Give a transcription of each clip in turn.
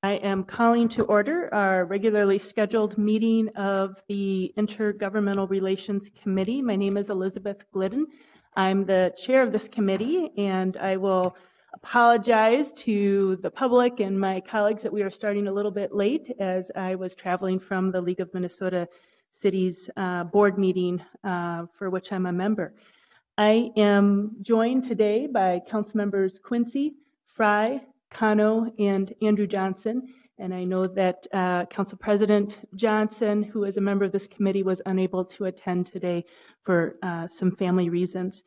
I am calling to order our regularly scheduled meeting of the Intergovernmental Relations Committee. My name is Elizabeth Glidden. I'm the chair of this committee, and I will apologize to the public and my colleagues that we are starting a little bit late as I was traveling from the League of Minnesota Cities board meeting for which I'm a member. I am joined today by council members Quincy, Fry, Cano, and Andrew Johnson. And I know that Council President Johnson, who is a member of this committee, was unable to attend today for some family reasons.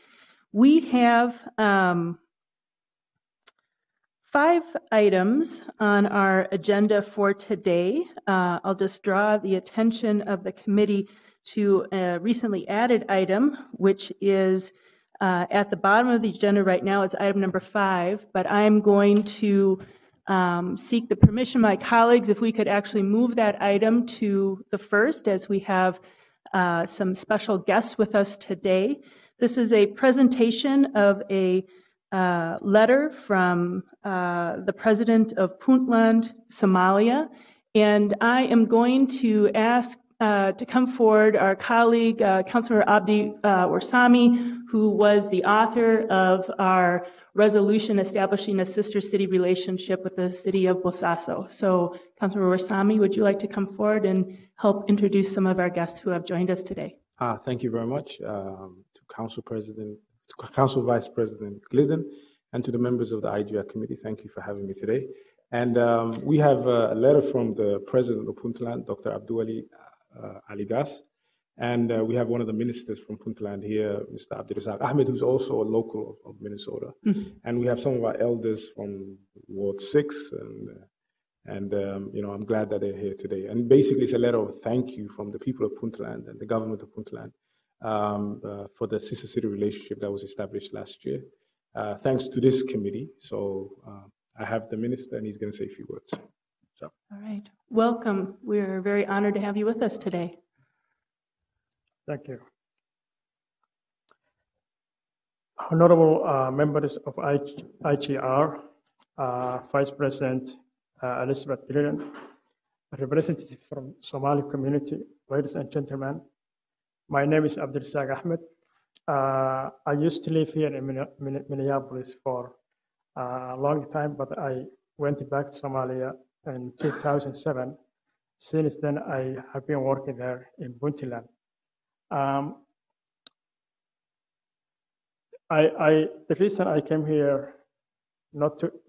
We have 5 items on our agenda for today. I'll just draw the attention of the committee to a recently added item, which is at the bottom of the agenda right now. It's item number 5, but I'm going to seek the permission of my colleagues if we could actually move that item to the first, as we have some special guests with us today. This is a presentation of a letter from the president of Puntland, Somalia, and I am going to ask to come forward our colleague, Councilor Abdi Warsami, who was the author of our resolution establishing a sister city relationship with the city of Bosaso. So, Councilor Warsami, would you like to come forward and help introduce some of our guests who have joined us today? Thank you very much to Council Vice President Glidden, and to the members of the IGR committee. Thank you for having me today. And we have a letter from the president of Puntland, Dr. Abduwali Ali Gas, and we have one of the ministers from Puntland here, Mr. Abdirazak Ahmed, who's also a local of Minnesota. And we have some of our elders from Ward 6, and you know, I'm glad that they're here today. And basically, it's a letter of thank you from the people of Puntland and the government of Puntland for the sister city relationship that was established last year. Thanks to this committee. So I have the minister, and he's going to say a few words. So. All right. Welcome. We're very honored to have you with us today. Thank you. Honorable members of IGR, Vice President Elizabeth Glidden, representative from Somali community, ladies and gentlemen, my name is Abdirazak Ahmed. I used to live here in Minneapolis for a long time, but I went back to Somalia in 2007. Since then, I have been working there in Puntland. The reason I came here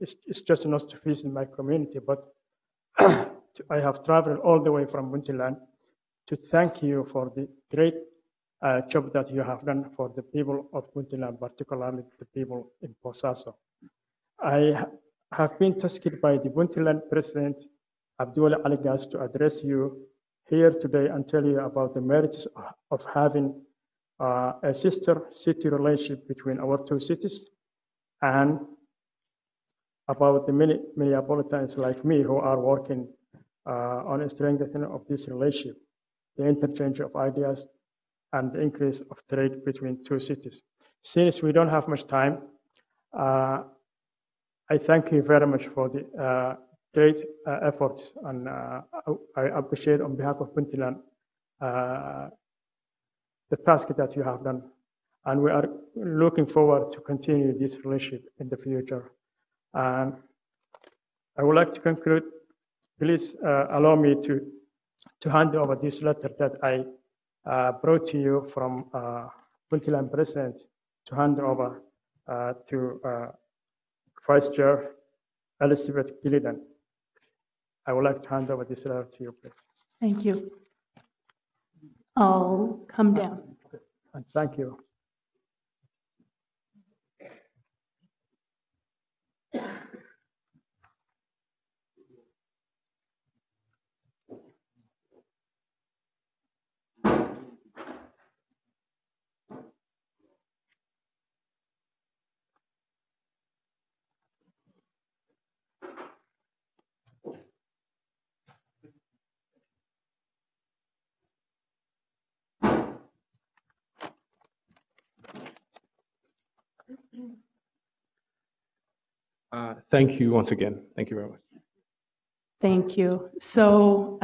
it's just not to visit my community, but I have traveled all the way from Puntland to thank you for the great job that you have done for the people of Puntland, particularly the people in Bosaso. I have been tasked by the Puntland President Abduwali Ali Gas to address you here today and tell you about the merits of having a sister city relationship between our two cities, and about the many Minneapolitans like me who are working on a strengthening of this relationship, the interchange of ideas, and the increase of trade between two cities. Since we don't have much time, I thank you very much for the great efforts, and I appreciate on behalf of Puntland the task that you have done. And we are looking forward to continue this relationship in the future. And I would like to conclude. Please allow me to hand over this letter that I brought to you from Puntland President to hand over to Vice Chair Elizabeth Glidden. I would like to hand over this letter to you, please. Thank you. I'll come down. And thank you. Thank you once again. Thank you very much. Thank you. So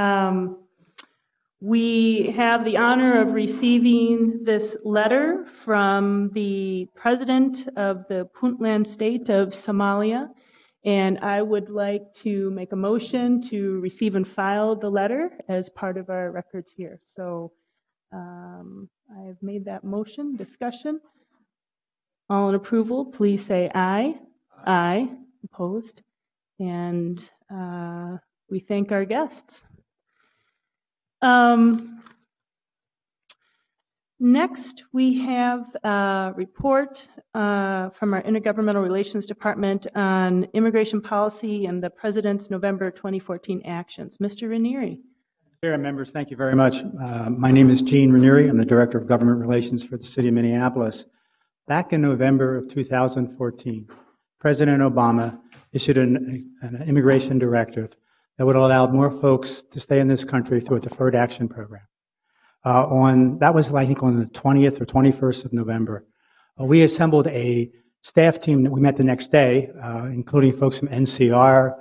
we have the honor of receiving this letter from the president of the Puntland state of Somalia, and I would like to make a motion to receive and file the letter as part of our records here. So I have made that motion. Discussion? All in approval, please say aye. Aye. Opposed? And we thank our guests. Next, we have a report from our Intergovernmental Relations Department on immigration policy and the President's November 2014 actions. Mr. Ranieri. Chair and members, thank you very much. My name is Gene Ranieri. I'm the Director of Government Relations for the City of Minneapolis. Back in November of 2014, President Obama issued an immigration directive that would allow more folks to stay in this country through a deferred action program. That was, I think, on the 20th or 21st of November. We assembled a staff team that we met the next day, including folks from NCR,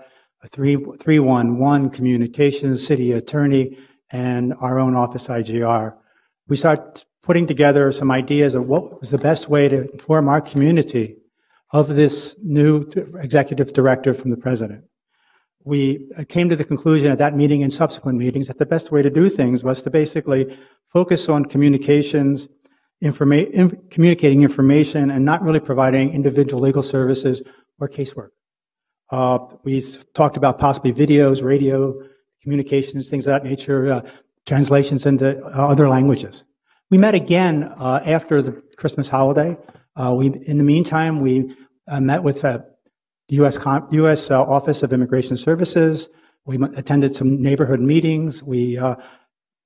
311 Communications, City Attorney, and our own office IGR. We started putting together some ideas of what was the best way to inform our community of this new executive directive from the president. We came to the conclusion at that meeting and subsequent meetings that the best way to do things was to basically focus on communications, communicating information, and not really providing individual legal services or casework. We talked about possibly videos, radio, communications, things of that nature, translations into other languages. We met again after the Christmas holiday. In the meantime, we met with the U.S. Office of Immigration Services. We attended some neighborhood meetings. We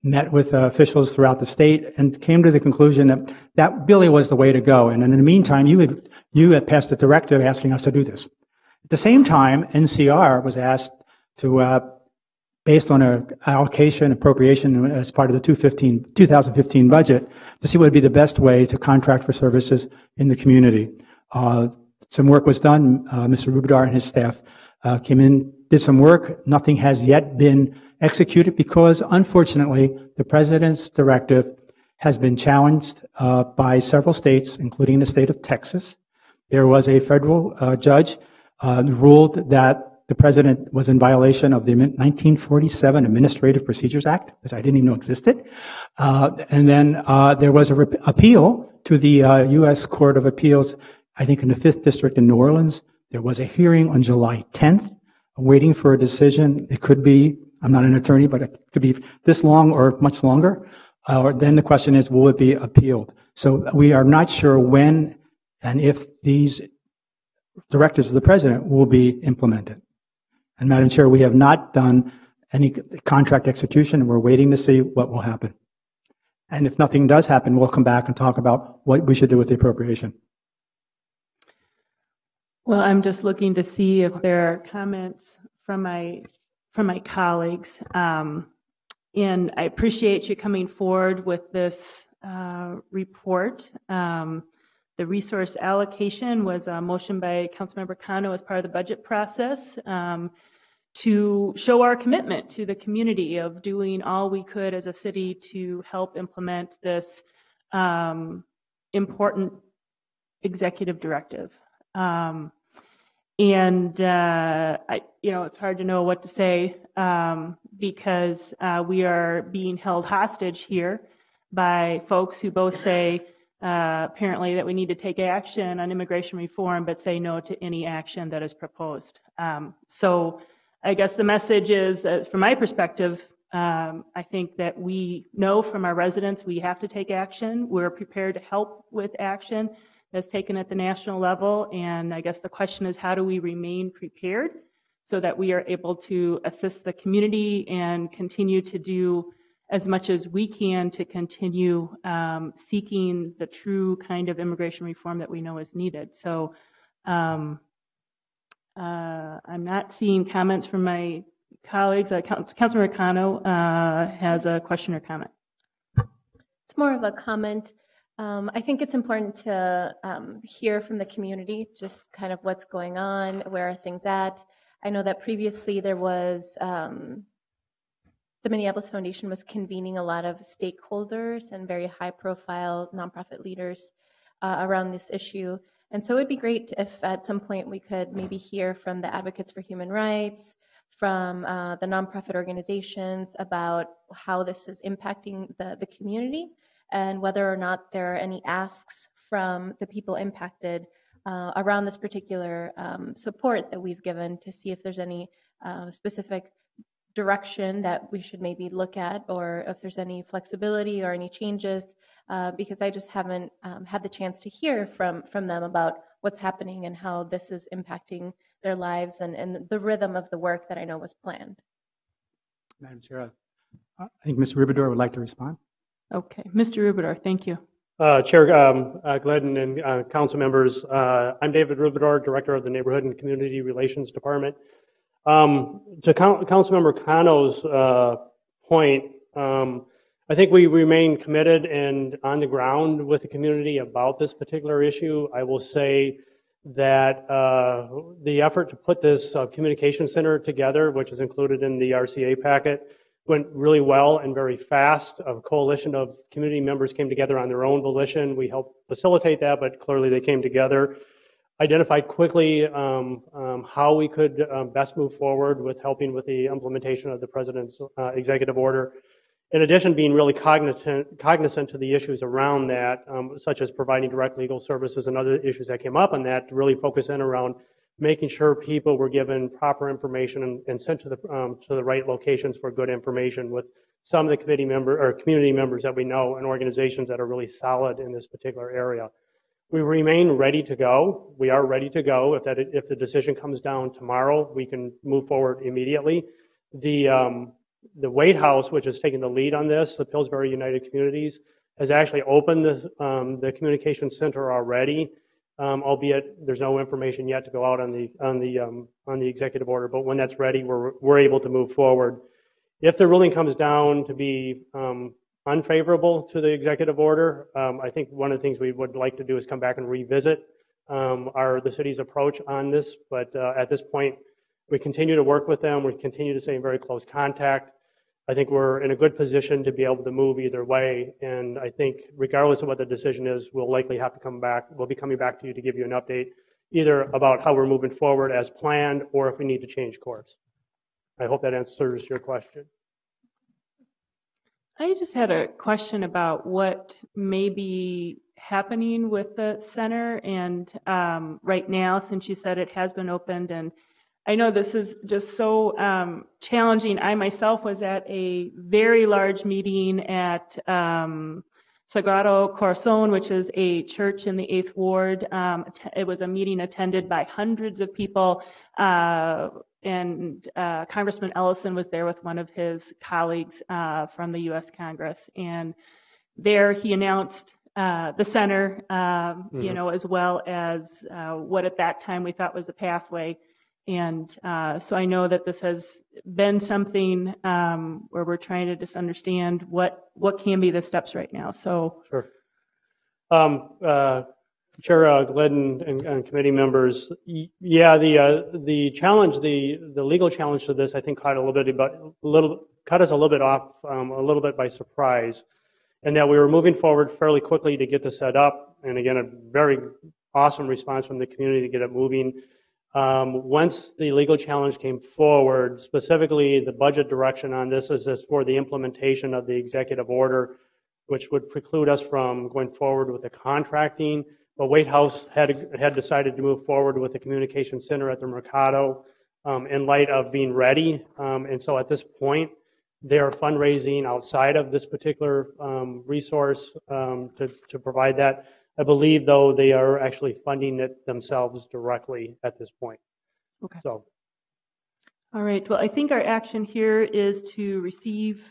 met with officials throughout the state and came to the conclusion that that really was the way to go. And in the meantime, you had passed a directive asking us to do this. At the same time, NCR was asked to, based on an allocation appropriation as part of the 2015 budget, to see what would be the best way to contract for services in the community. Some work was done. Mr. Rubidar and his staff came in, did some work. Nothing has yet been executed because, unfortunately, the president's directive has been challenged by several states, including the state of Texas. There was a federal judge who ruled that the president was in violation of the 1947 Administrative Procedures Act, which I didn't even know existed. And then there was an appeal to the U.S. Court of Appeals, I think in the 5th District in New Orleans. There was a hearing on July 10th, waiting for a decision. It could be, I'm not an attorney, but it could be this long or much longer. Then the question is, will it be appealed? So we are not sure when and if these directives of the president will be implemented. And Madam Chair, we have not done any contract execution, and we're waiting to see what will happen. And if nothing does happen, we'll come back and talk about what we should do with the appropriation. Well, I'm just looking to see if there are comments from my colleagues. And I appreciate you coming forward with this report. The resource allocation was a motion by Councilmember Cano as part of the budget process to show our commitment to the community of doing all we could as a city to help implement this important executive directive. It's hard to know what to say because we are being held hostage here by folks who both say apparently that we need to take action on immigration reform, but say no to any action that is proposed. So I guess the message is, from my perspective, I think that we know from our residents we have to take action. We're prepared to help with action that's taken at the national level. And I guess the question is, how do we remain prepared so that we are able to assist the community and continue to do as much as we can to continue seeking the true kind of immigration reform that we know is needed. So I'm not seeing comments from my colleagues. Councilmember Cano has a question or comment. It's more of a comment. I think it's important to hear from the community, just kind of what's going on, where are things at. I know that previously there was, the Minneapolis Foundation was convening a lot of stakeholders and very high-profile nonprofit leaders around this issue. And so it would be great if at some point we could maybe hear from the advocates for human rights, from the nonprofit organizations about how this is impacting the community and whether or not there are any asks from the people impacted around this particular support that we've given, to see if there's any specific direction that we should maybe look at, or if there's any flexibility or any changes, because I just haven't had the chance to hear from them about what's happening and how this is impacting their lives and the rhythm of the work that I know was planned. Madam Chair, I think Mr. Rubidor would like to respond. Okay, Mr. Rubidor, thank you. Chair Glidden and council members, I'm David Rubidor, Director of the Neighborhood and Community Relations Department. To Councilmember Cano's point, I think we remain committed and on the ground with the community about this particular issue. I will say that the effort to put this communication center together, which is included in the RCA packet, went really well and very fast. A coalition of community members came together on their own volition. We helped facilitate that, but clearly they came together. Identified quickly how we could best move forward with helping with the implementation of the President's executive order. In addition, being really cognizant to the issues around that, such as providing direct legal services and other issues that came up on that, to really focus in around making sure people were given proper information and sent to the right locations for good information, with some of the committee member or community members that we know and organizations that are really solid in this particular area. We remain ready to go. We are ready to go. If the decision comes down tomorrow, we can move forward immediately. The White House, which is taking the lead on this, the Pillsbury United Communities, has actually opened the communication center already, albeit there's no information yet to go out on the executive order. But when that's ready, we're able to move forward. If the ruling comes down to be unfavorable to the executive order, I think one of the things we would like to do is come back and revisit the city's approach on this. But at this point, we continue to work with them. We continue to stay in very close contact. I think we're in a good position to be able to move either way. And I think regardless of what the decision is, we'll likely have to come back. We'll be coming back to you to give you an update, either about how we're moving forward as planned or if we need to change course. I hope that answers your question. I just had a question about what may be happening with the center and right now, since you said it has been opened, and I know this is just so challenging. I myself was at a very large meeting at Sagrado Corazon, which is a church in the 8th Ward. It was a meeting attended by hundreds of people, and Congressman Ellison was there with one of his colleagues from the U.S. Congress. And there he announced the center, you know, as well as what at that time we thought was the pathway. And so I know that this has been something where we're trying to just understand what can be the steps right now. So sure. Chair Glidden and committee members, yeah, the challenge, the legal challenge to this, I think caught us a little bit off a little bit by surprise, and that we were moving forward fairly quickly to get this set up. And again, a very awesome response from the community to get it moving. Once the legal challenge came forward, specifically the budget direction on this is for the implementation of the executive order, which would preclude us from going forward with the contracting. But White House had decided to move forward with the communication center at the Mercado in light of being ready. And so at this point, they are fundraising outside of this particular resource to provide that. I believe, though, they are actually funding it themselves directly at this point. okay. So, All right. Well, I think our action here is to receive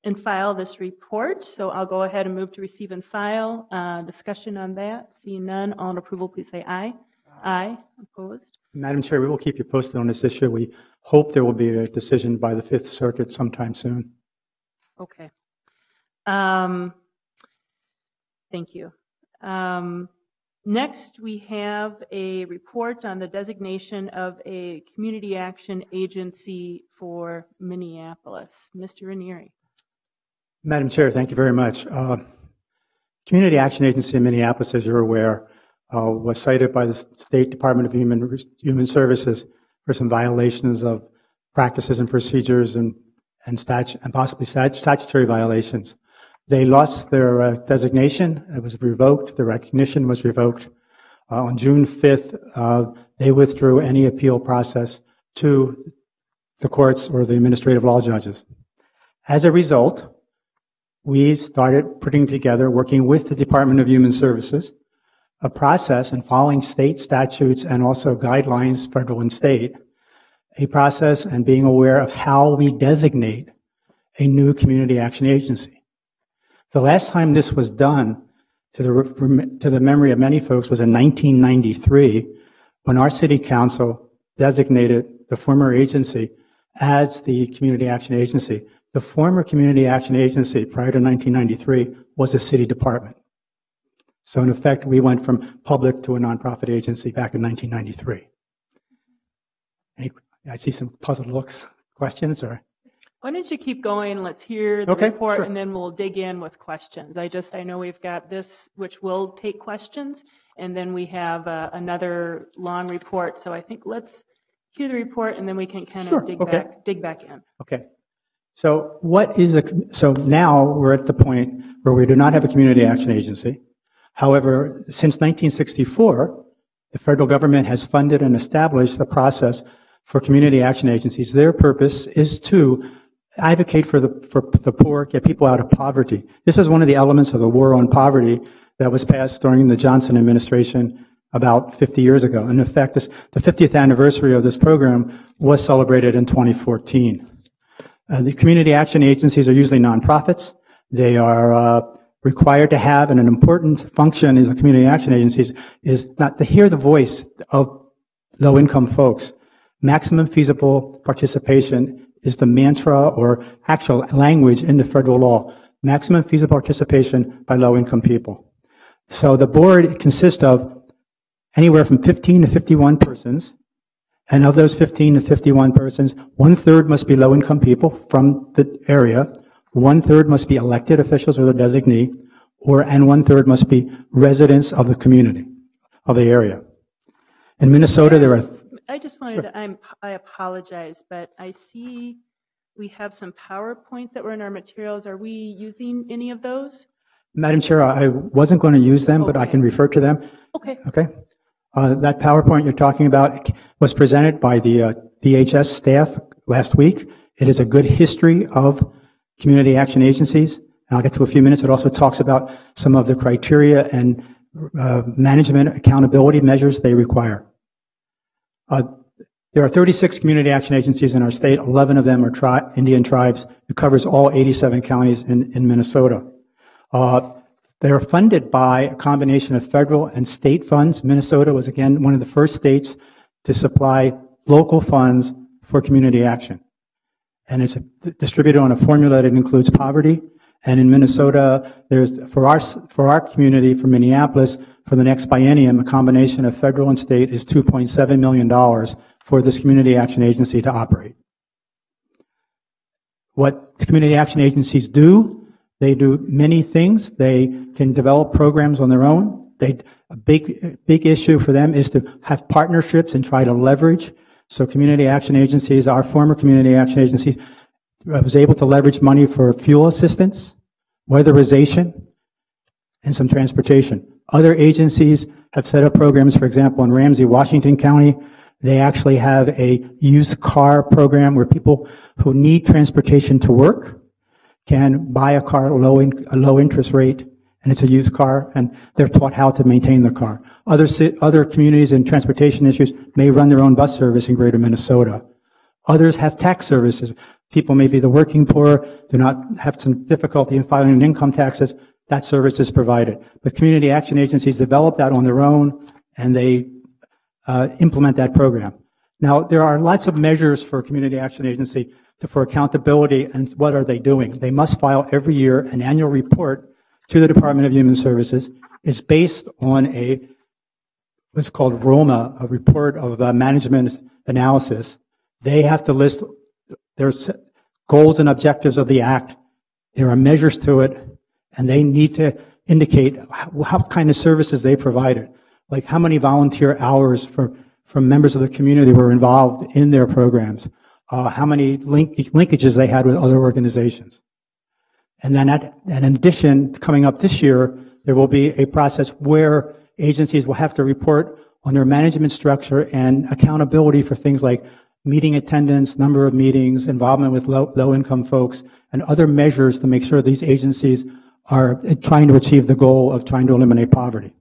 and file this report. So I'll go ahead and move to receive and file. Discussion on that. Seeing none, all in approval, please say aye. Aye. Opposed? Madam Chair, we will keep you posted on this issue. We hope there will be a decision by the Fifth Circuit sometime soon. Okay. Thank you. Next, we have a report on the designation of a community action agency for Minneapolis. Mr. Ranieri. Madam Chair, thank you very much. Community Action Agency in Minneapolis, as you're aware, was cited by the State Department of Human Services for some violations of practices and procedures and possibly statutory violations. They lost their designation. It was revoked. The recognition was revoked. On June 5th, they withdrew any appeal process to the courts or the administrative law judges. As a result, we started putting together, working with the Department of Human Services, a process and following state statutes and also guidelines, federal and state, a process and being aware of how we designate a new community action agency. The last time this was done, to the memory of many folks, was in 1993, when our city council designated the former agency as the community action agency. The former community action agency prior to 1993 was a city department. So in effect, we went from public to a nonprofit agency back in 1993. I see some puzzled looks. Questions or? Why don't you keep going? Let's hear the report, and then we'll dig in with questions. I know we've got this, which will take questions, and then we have another long report. So I think let's hear the report, and then we can kind of dig back in. Okay. So so now we're at the point where we do not have a community action agency. However, since 1964, the federal government has funded and established the process for community action agencies. Their purpose is to advocate for the poor, get people out of poverty. This was one of the elements of the war on poverty that was passed during the Johnson administration about 50 years ago. In effect, the 50th anniversary of this program was celebrated in 2014. The community action agencies are usually nonprofits. They are required to have, and an important function is the community action agencies is not to hear the voice of low-income folks. Maximum feasible participation is the mantra or actual language in the federal law. Maximum feasible participation by low-income people. So the board consists of anywhere from 15 to 51 persons, and of those 15 to 51 persons, 1/3 must be low-income people from the area, 1/3 must be elected officials or their designee, and 1/3 must be residents of the community, of the area. In Minnesota, there are I just wanted to, I apologize, but I see we have some PowerPoints that were in our materials. Are we using any of those? Madam Chair, I wasn't going to use them, but I can refer to them. Okay. Okay. That PowerPoint you're talking about was presented by the DHS staff last week. It is a good history of community action agencies. And I'll get to a few minutes. It also talks about some of the criteria and management accountability measures they require. There are 36 community action agencies in our state. 11 of them are Indian tribes. It covers all 87 counties in Minnesota. They are funded by a combination of federal and state funds. Minnesota was, again, one of the first states to supply local funds for community action. And it's distributed on a formula that includes poverty. And in Minnesota, there's, for our community, for Minneapolis, for the next biennium, a combination of federal and state is $2.7 million for this community action agency to operate. What community action agencies do, they do many things. They can develop programs on their own. A big issue for them is to have partnerships and try to leverage. So community action agencies, our former community action agencies, was able to leverage money for fuel assistance, weatherization, and some transportation. Other agencies have set up programs, for example, in Ramsey, Washington County. They actually have a used car program where people who need transportation to work can buy a car at a low interest rate, and it's a used car, and they're taught how to maintain the car. Other communities in transportation issues may run their own bus service in greater Minnesota. Others have tax services. People, maybe the working poor, do not have some difficulty in filing income taxes. That service is provided. But community action agencies develop that on their own, and they implement that program. Now, there are lots of measures for a community action agency for accountability, and what are they doing? They must file every year an annual report to the Department of Human Services. It's based on a what's called ROMA, a report of management analysis. They have to list their goals and objectives of the act. There are measures to it, and they need to indicate what kind of services they provided, like how many volunteer hours from members of the community were involved in their programs, how many linkages they had with other organizations. And then in addition, coming up this year, there will be a process where agencies will have to report on their management structure and accountability for things like meeting attendance, number of meetings, involvement with low-income folks, and other measures to make sure these agencies are trying to achieve the goal of trying to eliminate poverty.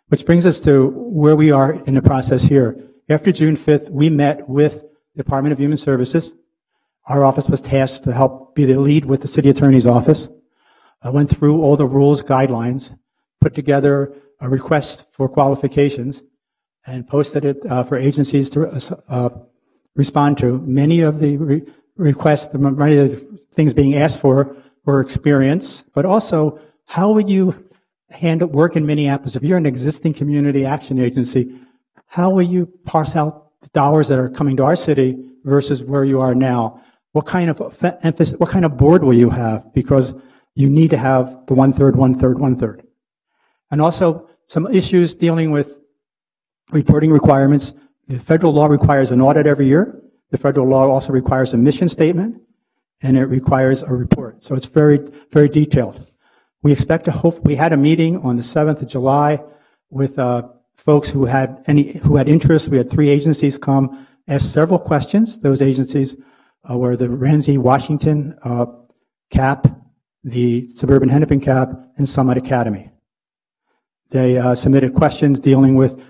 Which brings us to where we are in the process here. After June 5th, we met with the Department of Human Services. Our office was tasked to help be the lead with the city attorney's office. I went through all the rules, guidelines, put together a request for qualifications, and posted it for agencies to respond to. Many of the requests, many of the things being asked for were experience, but also how would you handle work in Minneapolis? If you're an existing community action agency, how will you parse out the dollars that are coming to our city versus where you are now? What kind of emphasis, what kind of board will you have? Because you need to have the 1/3, 1/3, 1/3. And also some issues dealing with reporting requirements. The federal law requires an audit every year. The federal law also requires a mission statement, and it requires a report. So it's very, very detailed. We expect to hope. We had a meeting on the 7th of July with folks who had interest. We had 3 agencies come, ask several questions. Those agencies were the Ramsey Washington CAP, the Suburban Hennepin CAP, and Summit Academy. They submitted questions dealing with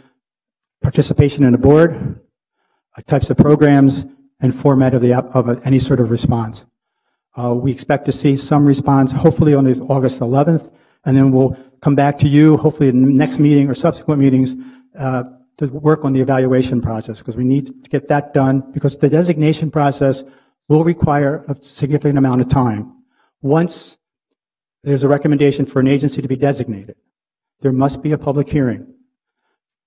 participation in the board, types of programs, and format of any sort of response. We expect to see some response, hopefully on August 11th, and then we'll come back to you, hopefully in the next meeting or subsequent meetings, to work on the evaluation process, because we need to get that done, because the designation process will require a significant amount of time. Once there's a recommendation for an agency to be designated, there must be a public hearing.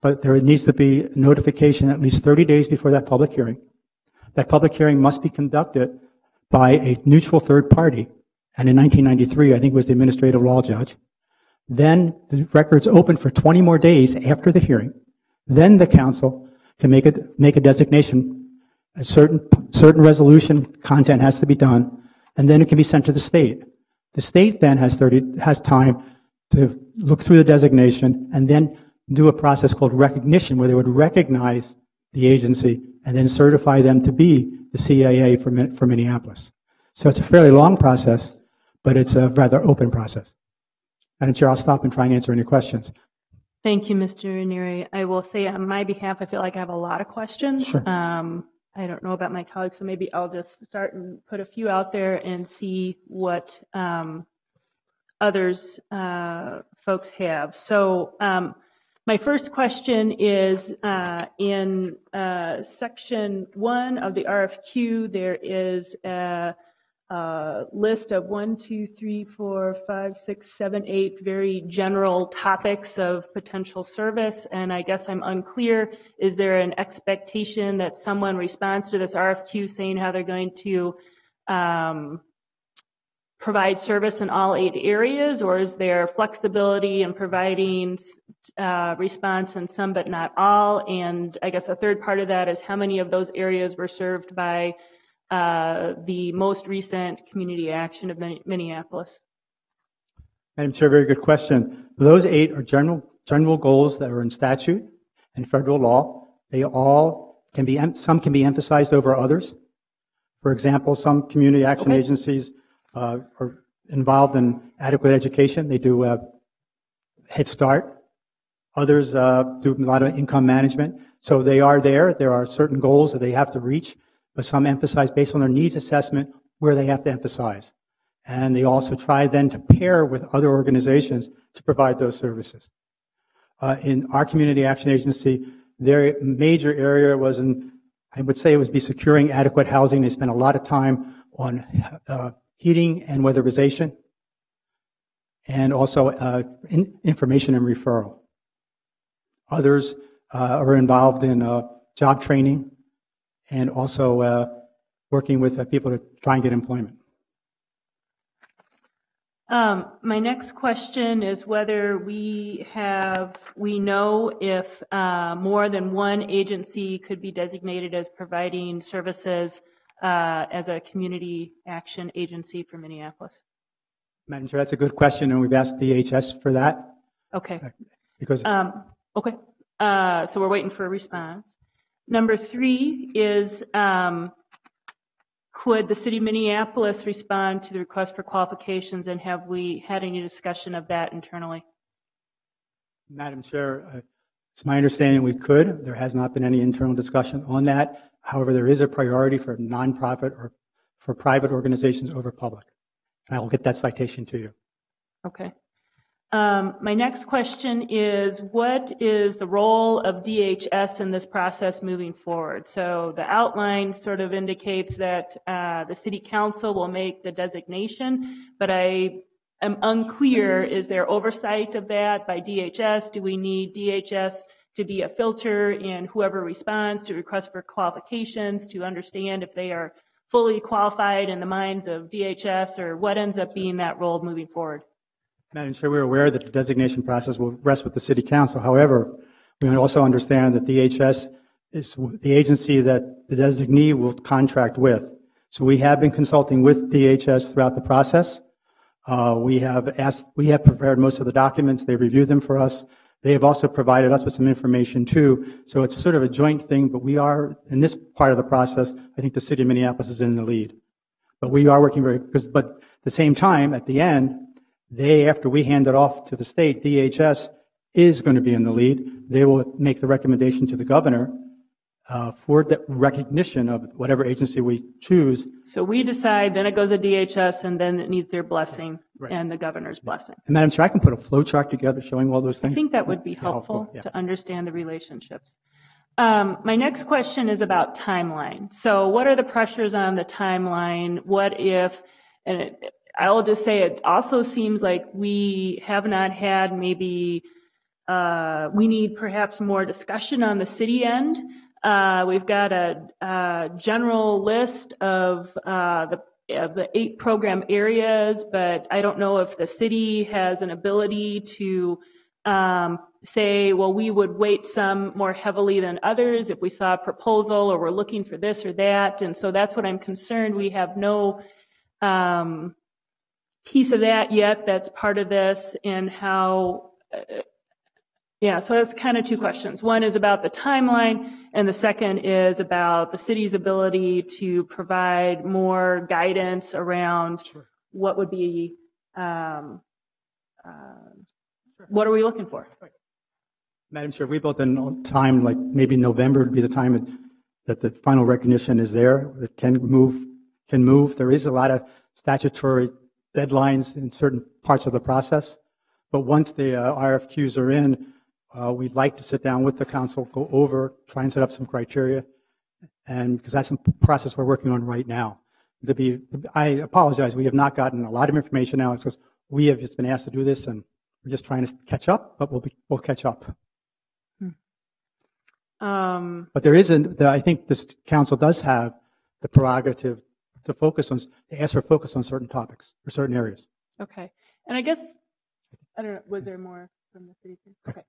But there needs to be notification at least 30 days before that public hearing. That public hearing must be conducted by a neutral third party. And in 1993, I think it was the administrative law judge. Then the record's open for 20 more days after the hearing. Then the council can make a designation. A certain resolution content has to be done, and then it can be sent to the state. The state then has time to look through the designation and then do a process called recognition, where they would recognize the agency and then certify them to be the CAA for Minneapolis. So it's a fairly long process, but it's a rather open process. Madam Chair, I'll stop and try and answer any questions. Thank you, Mr. Ranieri. I will say on my behalf, I feel like I have a lot of questions. Sure. I don't know about my colleagues, so maybe I'll just start and put a few out there and see what others folks have. So my first question is in section 1 of the RFQ, there is a list of 1, 2, 3, 4, 5, 6, 7, 8 very general topics of potential service, and I guess I'm unclear. Is there an expectation that someone responds to this RFQ saying how they're going to provide service in all 8 areas, or is there flexibility in providing response in some but not all? And I guess a third part of that is how many of those areas were served by the most recent community action of Minneapolis? Madam Chair, very good question. Those 8 are general goals that are in statute and federal law. They all can be, some can be emphasized over others. For example, some community action agencies are involved in adequate education. They do Head Start. Others do a lot of income management. So they are there. There are certain goals that they have to reach, but some emphasize based on their needs assessment where they have to emphasize. And they also try then to pair with other organizations to provide those services. In our community action agency, their major area was in, I would say it would be securing adequate housing. They spent a lot of time on heating and weatherization, and also information and referral. Others are involved in job training and also working with people to try and get employment. My next question is whether we know if more than one agency could be designated as providing services as a community action agency for Minneapolis. Madam Chair, that's a good question, and we've asked DHS for that. Okay. Because okay. So we're waiting for a response. Number 3 is, could the city of Minneapolis respond to the request for qualifications, and have we had any discussion of that internally? Madam Chair, it's my understanding we could. There has not been any internal discussion on that. However, there is a priority for nonprofit or for private organizations over public. And I will get that citation to you. Okay. My next question is, what is the role of DHS in this process moving forward? So the outline sort of indicates that the city council will make the designation, but I am unclear, is there oversight of that by DHS? Do we need DHS to be a filter in whoever responds to requests for qualifications to understand if they are fully qualified in the minds of DHS, or what ends up being that role moving forward? Madam Chair, we're aware that the designation process will rest with the City Council. However, we also understand that DHS is the agency that the designee will contract with. So we have been consulting with DHS throughout the process. We have prepared most of the documents. They reviewed them for us. They have also provided us with some information too. So it's sort of a joint thing, but we are, in this part of the process, I think the City of Minneapolis is in the lead. But we are working but at the same time, at the end, after we hand it off to the state, DHS is going to be in the lead. They will make the recommendation to the governor for the recognition of whatever agency we choose. So we decide, then it goes to DHS, and then it needs their blessing Right. and the governor's blessing. And Madam Chair, I can put a flow chart together showing all those things. I think that would be helpful yeah. to understand the relationships. My next question is about timeline. So what are the pressures on the timeline? What if, and I'll just say it also seems like we have not had maybe, we need perhaps more discussion on the city end. We've got a general list of the 8 program areas, but I don't know if the city has an ability to say, well, we would weight some more heavily than others if we saw a proposal or we're looking for this or that. And so that's what I'm concerned. We have no piece of that yet that's part of this, and how, so that's kind of 2 questions. One is about the timeline, and the second is about the city's ability to provide more guidance around what would be, what are we looking for? Madam Chair, we built in time, like maybe November would be the time that the final recognition is there. It can move. There is a lot of statutory deadlines in certain parts of the process, but once the RFQs are in, we'd like to sit down with the council, go over, try and set up some criteria, and because that's a process we're working on right now. I apologize, we have not gotten a lot of information now. It's just we have just been asked to do this, and we're just trying to catch up, but we'll catch up. But there isn't. I think this council does have the prerogative to ask for focus on certain topics or certain areas. Okay, and I guess I don't know. Was there more from the city? Okay.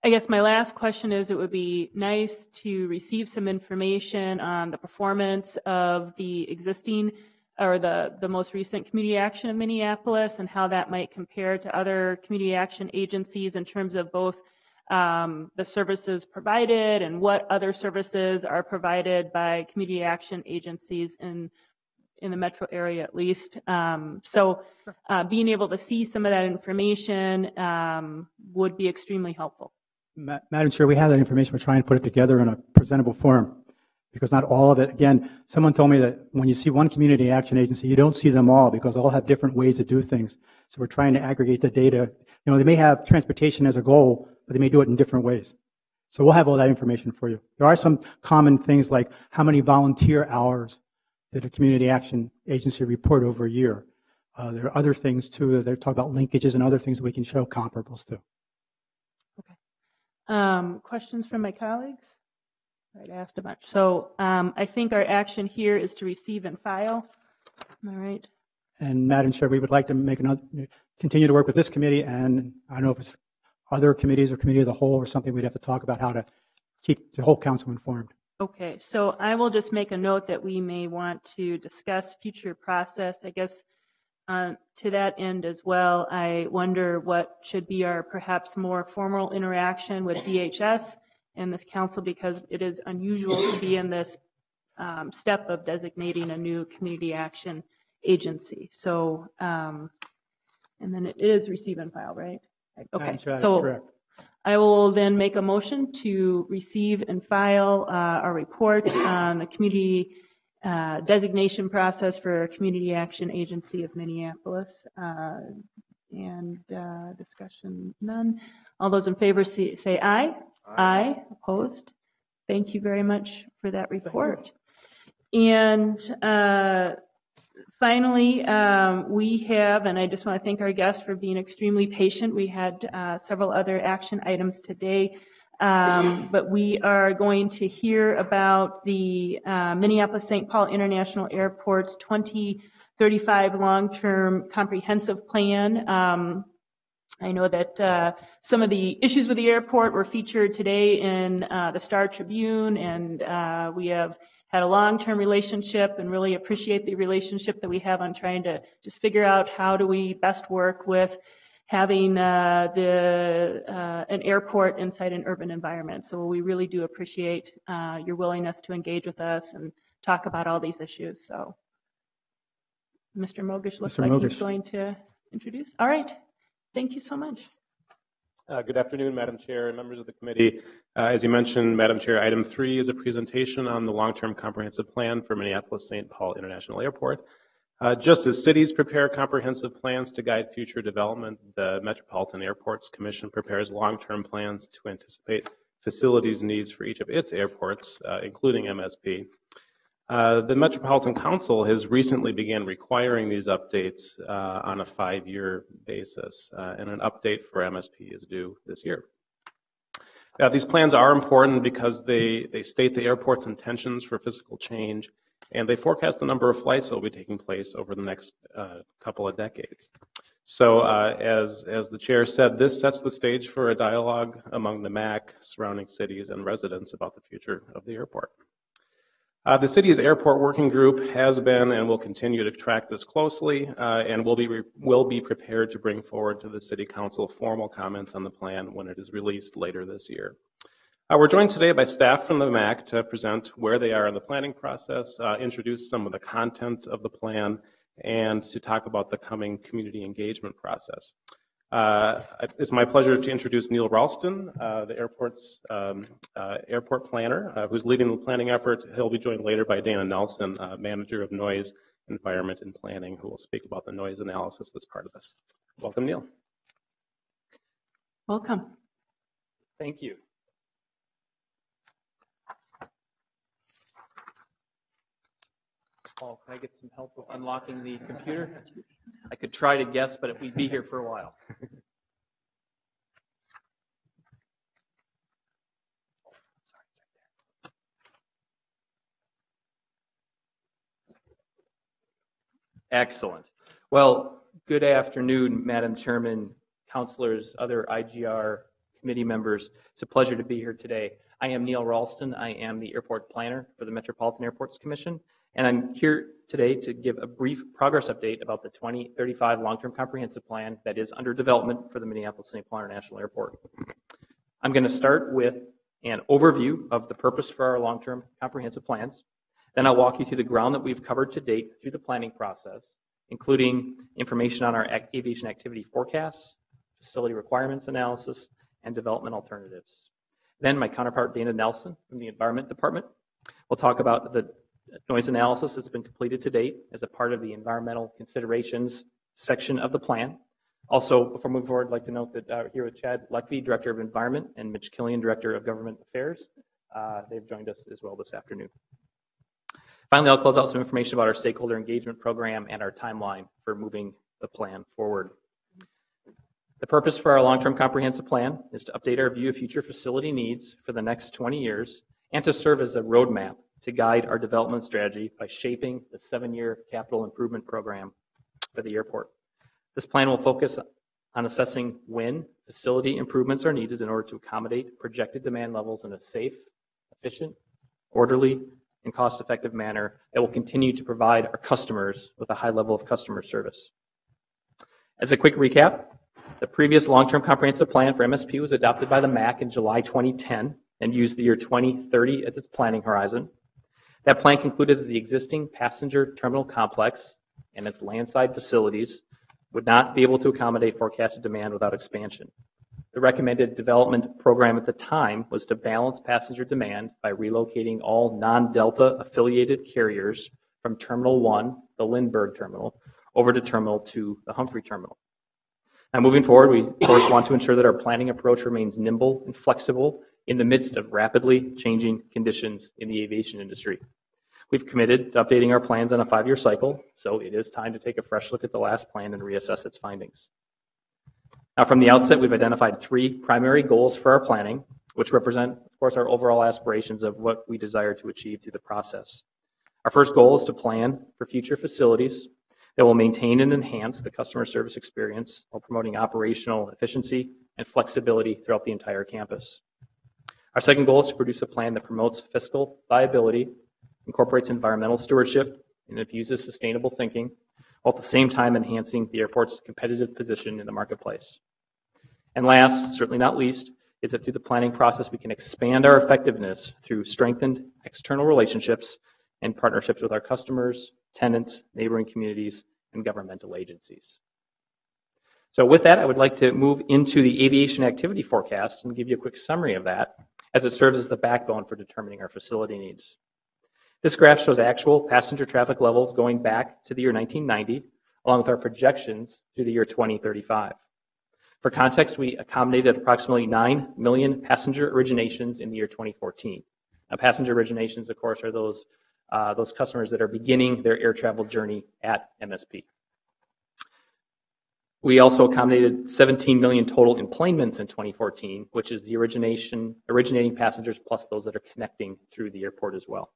I guess my last question is, it would be nice to receive some information on the performance of the existing or the most recent community action of Minneapolis, and how that might compare to other community action agencies in terms of both the services provided and what other services are provided by community action agencies in the metro area, at least. So being able to see some of that information would be extremely helpful. Madam Chair, we have that information. We're trying to put it together in a presentable form, because not all of it, again, someone told me that when you see one community action agency, you don't see them all, because they all have different ways to do things. So we're trying to aggregate the data. You know, they may have transportation as a goal, but they may do it in different ways. So we'll have all that information for you. There are some common things like how many volunteer hours did a community action agency report over a year. There are other things too. They talk about linkages and other things that we can show comparables to. Okay. Questions from my colleagues? I asked a bunch. So I think our action here is to receive and file. Am I right? And Madam Chair, we would like to continue to work with this committee, and I don't know if it's other committees or committee of the whole or something. We'd have to talk about how to keep the whole council informed. Okay, so I will just make a note that we may want to discuss future process. I guess to that end as well, I wonder what should be our perhaps more formal interaction with DHS and this council, because it is unusual to be in this step of designating a new community action agency. So, and then it is receive and file, right? Okay, so I will then make a motion to receive and file our report on the community designation process for Community Action Agency of Minneapolis. And discussion none. All those in favor say aye. Aye. Opposed? Thank you very much for that report. And finally, we have, and I just want to thank our guests for being extremely patient. We had several other action items today, but we are going to hear about the Minneapolis-St. Paul International Airport's 2035 long-term comprehensive plan. I know that some of the issues with the airport were featured today in the Star Tribune, and we have had a long-term relationship and really appreciate the relationship that we have on trying to just figure out how do we best work with having an airport inside an urban environment. So we really do appreciate your willingness to engage with us and talk about all these issues. So Mr. Mogush looks like he's going to introduce. All right. Thank you so much. Good afternoon, Madam Chair and members of the committee. As you mentioned, Madam Chair, item 3 is a presentation on the long-term comprehensive plan for Minneapolis-St. Paul International Airport. Just as cities prepare comprehensive plans to guide future development, the Metropolitan Airports Commission prepares long-term plans to anticipate facilities needs for each of its airports, including MSP. The Metropolitan Council has recently began requiring these updates on a 5-year basis, and an update for MSP is due this year. These plans are important because they state the airport's intentions for physical change, and they forecast the number of flights that will be taking place over the next couple of decades. So as the chair said, this sets the stage for a dialogue among the MAC, surrounding cities, and residents about the future of the airport. The city's airport working group has been and will continue to track this closely, and will be prepared to bring forward to the City Council formal comments on the plan when it is released later this year. We're joined today by staff from the MAC to present where they are in the planning process, introduce some of the content of the plan, and to talk about the coming community engagement process. It's my pleasure to introduce Neil Ralston, the airport's airport planner, who's leading the planning effort. He'll be joined later by Dana Nelson, manager of noise, environment, and planning, who will speak about the noise analysis that's part of this. Welcome, Neil. Welcome. Thank you. Paul, can I get some help with unlocking the computer? I could try to guess, but we'd be here for a while. Excellent. Well, good afternoon, Madam Chairman, councilors, other IGR committee members. It's a pleasure to be here today. I am Neil Ralston. I am the airport planner for the Metropolitan Airports Commission, and I'm here today to give a brief progress update about the 2035 long-term comprehensive plan that is under development for the Minneapolis-St. Paul International Airport. I'm going to start with an overview of the purpose for our long-term comprehensive plans. Then I'll walk you through the ground that we've covered to date through the planning process, including information on our aviation activity forecasts, facility requirements analysis, and development alternatives. Then my counterpart, Dana Nelson from the Environment Department, will talk about the noise analysis that's been completed to date as a part of the environmental considerations section of the plan. Also, before moving forward, I'd like to note that here with Chad Luckvey, Director of Environment, and Mitch Killian, Director of Government Affairs, they've joined us as well this afternoon. Finally, I'll close out some information about our stakeholder engagement program and our timeline for moving the plan forward. The purpose for our long-term comprehensive plan is to update our view of future facility needs for the next 20 years and to serve as a roadmap to guide our development strategy by shaping the 7-year capital improvement program for the airport. This plan will focus on assessing when facility improvements are needed in order to accommodate projected demand levels in a safe, efficient, orderly, and cost-effective manner that will continue to provide our customers with a high level of customer service. As a quick recap, the previous long-term comprehensive plan for MSP was adopted by the MAC in July 2010 and used the year 2030 as its planning horizon. That plan concluded that the existing passenger terminal complex and its landside facilities would not be able to accommodate forecasted demand without expansion. The recommended development program at the time was to balance passenger demand by relocating all non-Delta affiliated carriers from Terminal 1, the Lindbergh Terminal, over to Terminal 2, the Humphrey Terminal. Now, moving forward, we of course want to ensure that our planning approach remains nimble and flexible in the midst of rapidly changing conditions in the aviation industry. We've committed to updating our plans on a 5-year cycle, so it is time to take a fresh look at the last plan and reassess its findings. Now, from the outset, we've identified 3 primary goals for our planning, which represent, of course, our overall aspirations of what we desire to achieve through the process. Our first goal is to plan for future facilities that will maintain and enhance the customer service experience while promoting operational efficiency and flexibility throughout the entire campus. Our second goal is to produce a plan that promotes fiscal viability, incorporates environmental stewardship, and infuses sustainable thinking, while at the same time enhancing the airport's competitive position in the marketplace. And last, certainly not least, is that through the planning process, we can expand our effectiveness through strengthened external relationships and partnerships with our customers, tenants, neighboring communities, and governmental agencies. So with that, I would like to move into the aviation activity forecast and give you a quick summary of that, as it serves as the backbone for determining our facility needs. This graph shows actual passenger traffic levels going back to the year 1990, along with our projections through the year 2035. For context, we accommodated approximately 9 million passenger originations in the year 2014. Now, passenger originations, of course, are those customers that are beginning their air travel journey at MSP. We also accommodated 17 million total enplanements in 2014, which is the originating passengers plus those that are connecting through the airport as well.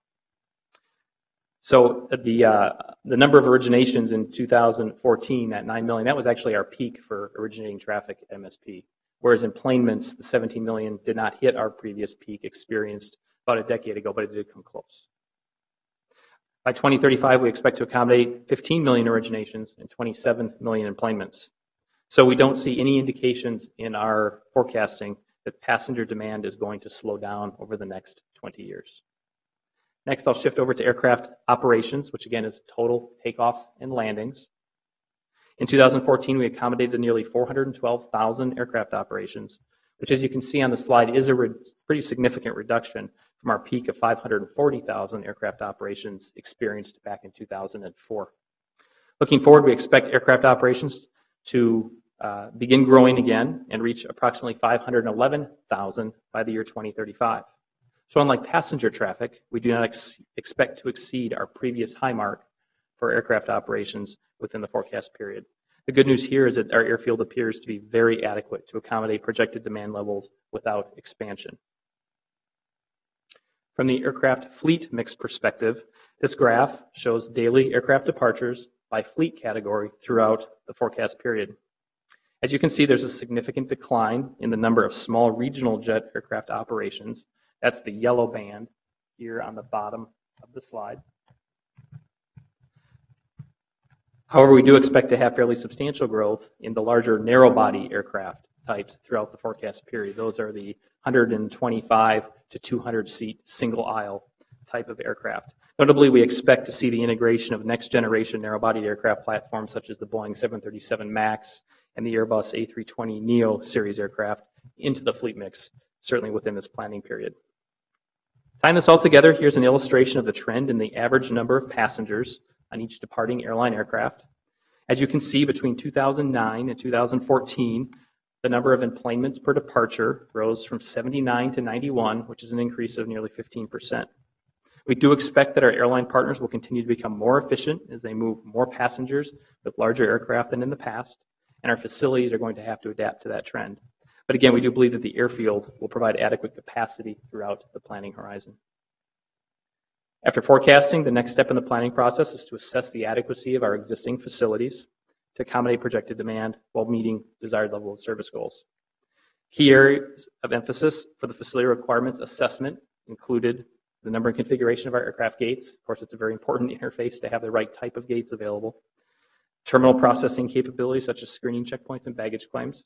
So the number of originations in 2014, that 9 million, that was actually our peak for originating traffic at MSP. Whereas enplanements, the 17 million, did not hit our previous peak experienced about a decade ago, but it did come close. By 2035, we expect to accommodate 15 million originations and 27 million enplanements. So we don't see any indications in our forecasting that passenger demand is going to slow down over the next 20 years. Next, I'll shift over to aircraft operations, which again is total takeoffs and landings. In 2014, we accommodated nearly 412,000 aircraft operations, which, as you can see on the slide, is a pretty significant reduction from our peak of 540,000 aircraft operations experienced back in 2004. Looking forward, we expect aircraft operations to begin growing again and reach approximately 511,000 by the year 2035. So unlike passenger traffic, we do not expect to exceed our previous high mark for aircraft operations within the forecast period. The good news here is that our airfield appears to be very adequate to accommodate projected demand levels without expansion. From the aircraft fleet mix perspective, this graph shows daily aircraft departures by fleet category throughout the forecast period. As you can see, there's a significant decline in the number of small regional jet aircraft operations. That's the yellow band here on the bottom of the slide. However, we do expect to have fairly substantial growth in the larger narrow-body aircraft types throughout the forecast period. Those are the 125 to 200-seat single-aisle type of aircraft. Notably, we expect to see the integration of next-generation narrow-body aircraft platforms such as the Boeing 737 MAX and the Airbus A320neo series aircraft into the fleet mix, certainly within this planning period. Tying this all together, here's an illustration of the trend in the average number of passengers on each departing airline aircraft. As you can see, between 2009 and 2014, the number of enplanements per departure rose from 79 to 91, which is an increase of nearly 15%. We do expect that our airline partners will continue to become more efficient as they move more passengers with larger aircraft than in the past, and our facilities are going to have to adapt to that trend. But again, we do believe that the airfield will provide adequate capacity throughout the planning horizon. After forecasting, the next step in the planning process is to assess the adequacy of our existing facilities to accommodate projected demand while meeting desired level of service goals. Key areas of emphasis for the facility requirements assessment included the number and configuration of our aircraft gates. Of course, it's a very important interface to have the right type of gates available. Terminal processing capabilities such as screening checkpoints and baggage claims.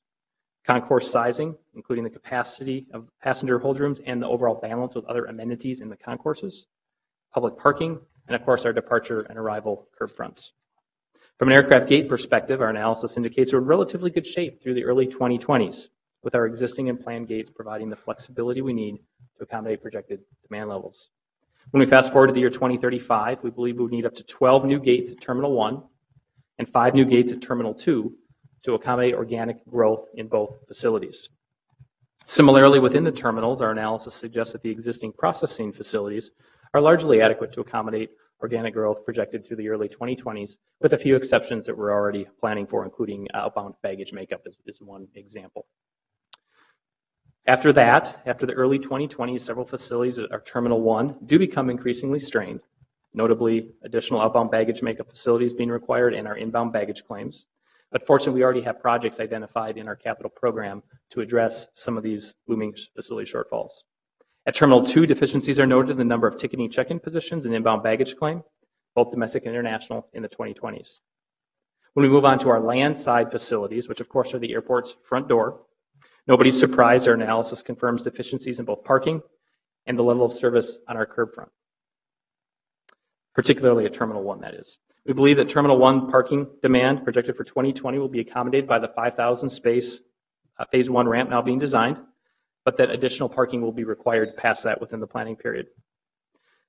Concourse sizing, including the capacity of passenger hold rooms and the overall balance with other amenities in the concourses. Public parking, and of course our departure and arrival curb fronts. From an aircraft gate perspective, our analysis indicates we're in relatively good shape through the early 2020s, with our existing and planned gates providing the flexibility we need to accommodate projected demand levels. When we fast forward to the year 2035, we believe we would need up to 12 new gates at Terminal 1 and 5 new gates at Terminal 2 to accommodate organic growth in both facilities. Similarly, within the terminals, our analysis suggests that the existing processing facilities are largely adequate to accommodate organic growth projected through the early 2020s, with a few exceptions that we're already planning for, including outbound baggage makeup is one example. After that, after the early 2020s, several facilities at our Terminal 1 do become increasingly strained, notably additional outbound baggage makeup facilities being required and our inbound baggage claims. But fortunately, we already have projects identified in our capital program to address some of these looming facility shortfalls. At Terminal 2, deficiencies are noted in the number of ticketing check-in positions and inbound baggage claim, both domestic and international, in the 2020s. When we move on to our landside facilities, which of course are the airport's front door, nobody's surprised our analysis confirms deficiencies in both parking and the level of service on our curb front, particularly at Terminal 1, that is. We believe that Terminal 1 parking demand projected for 2020 will be accommodated by the 5,000 space Phase 1 ramp now being designed, but that additional parking will be required past that within the planning period.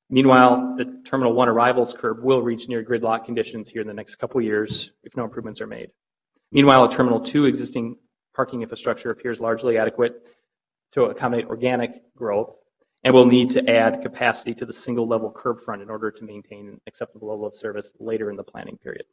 Meanwhile, the Terminal 1 arrivals curb will reach near gridlock conditions here in the next couple of years if no improvements are made. Meanwhile, at Terminal 2, existing parking infrastructure appears largely adequate to accommodate organic growth, and will need to add capacity to the single level curb front in order to maintain an acceptable level of service later in the planning period.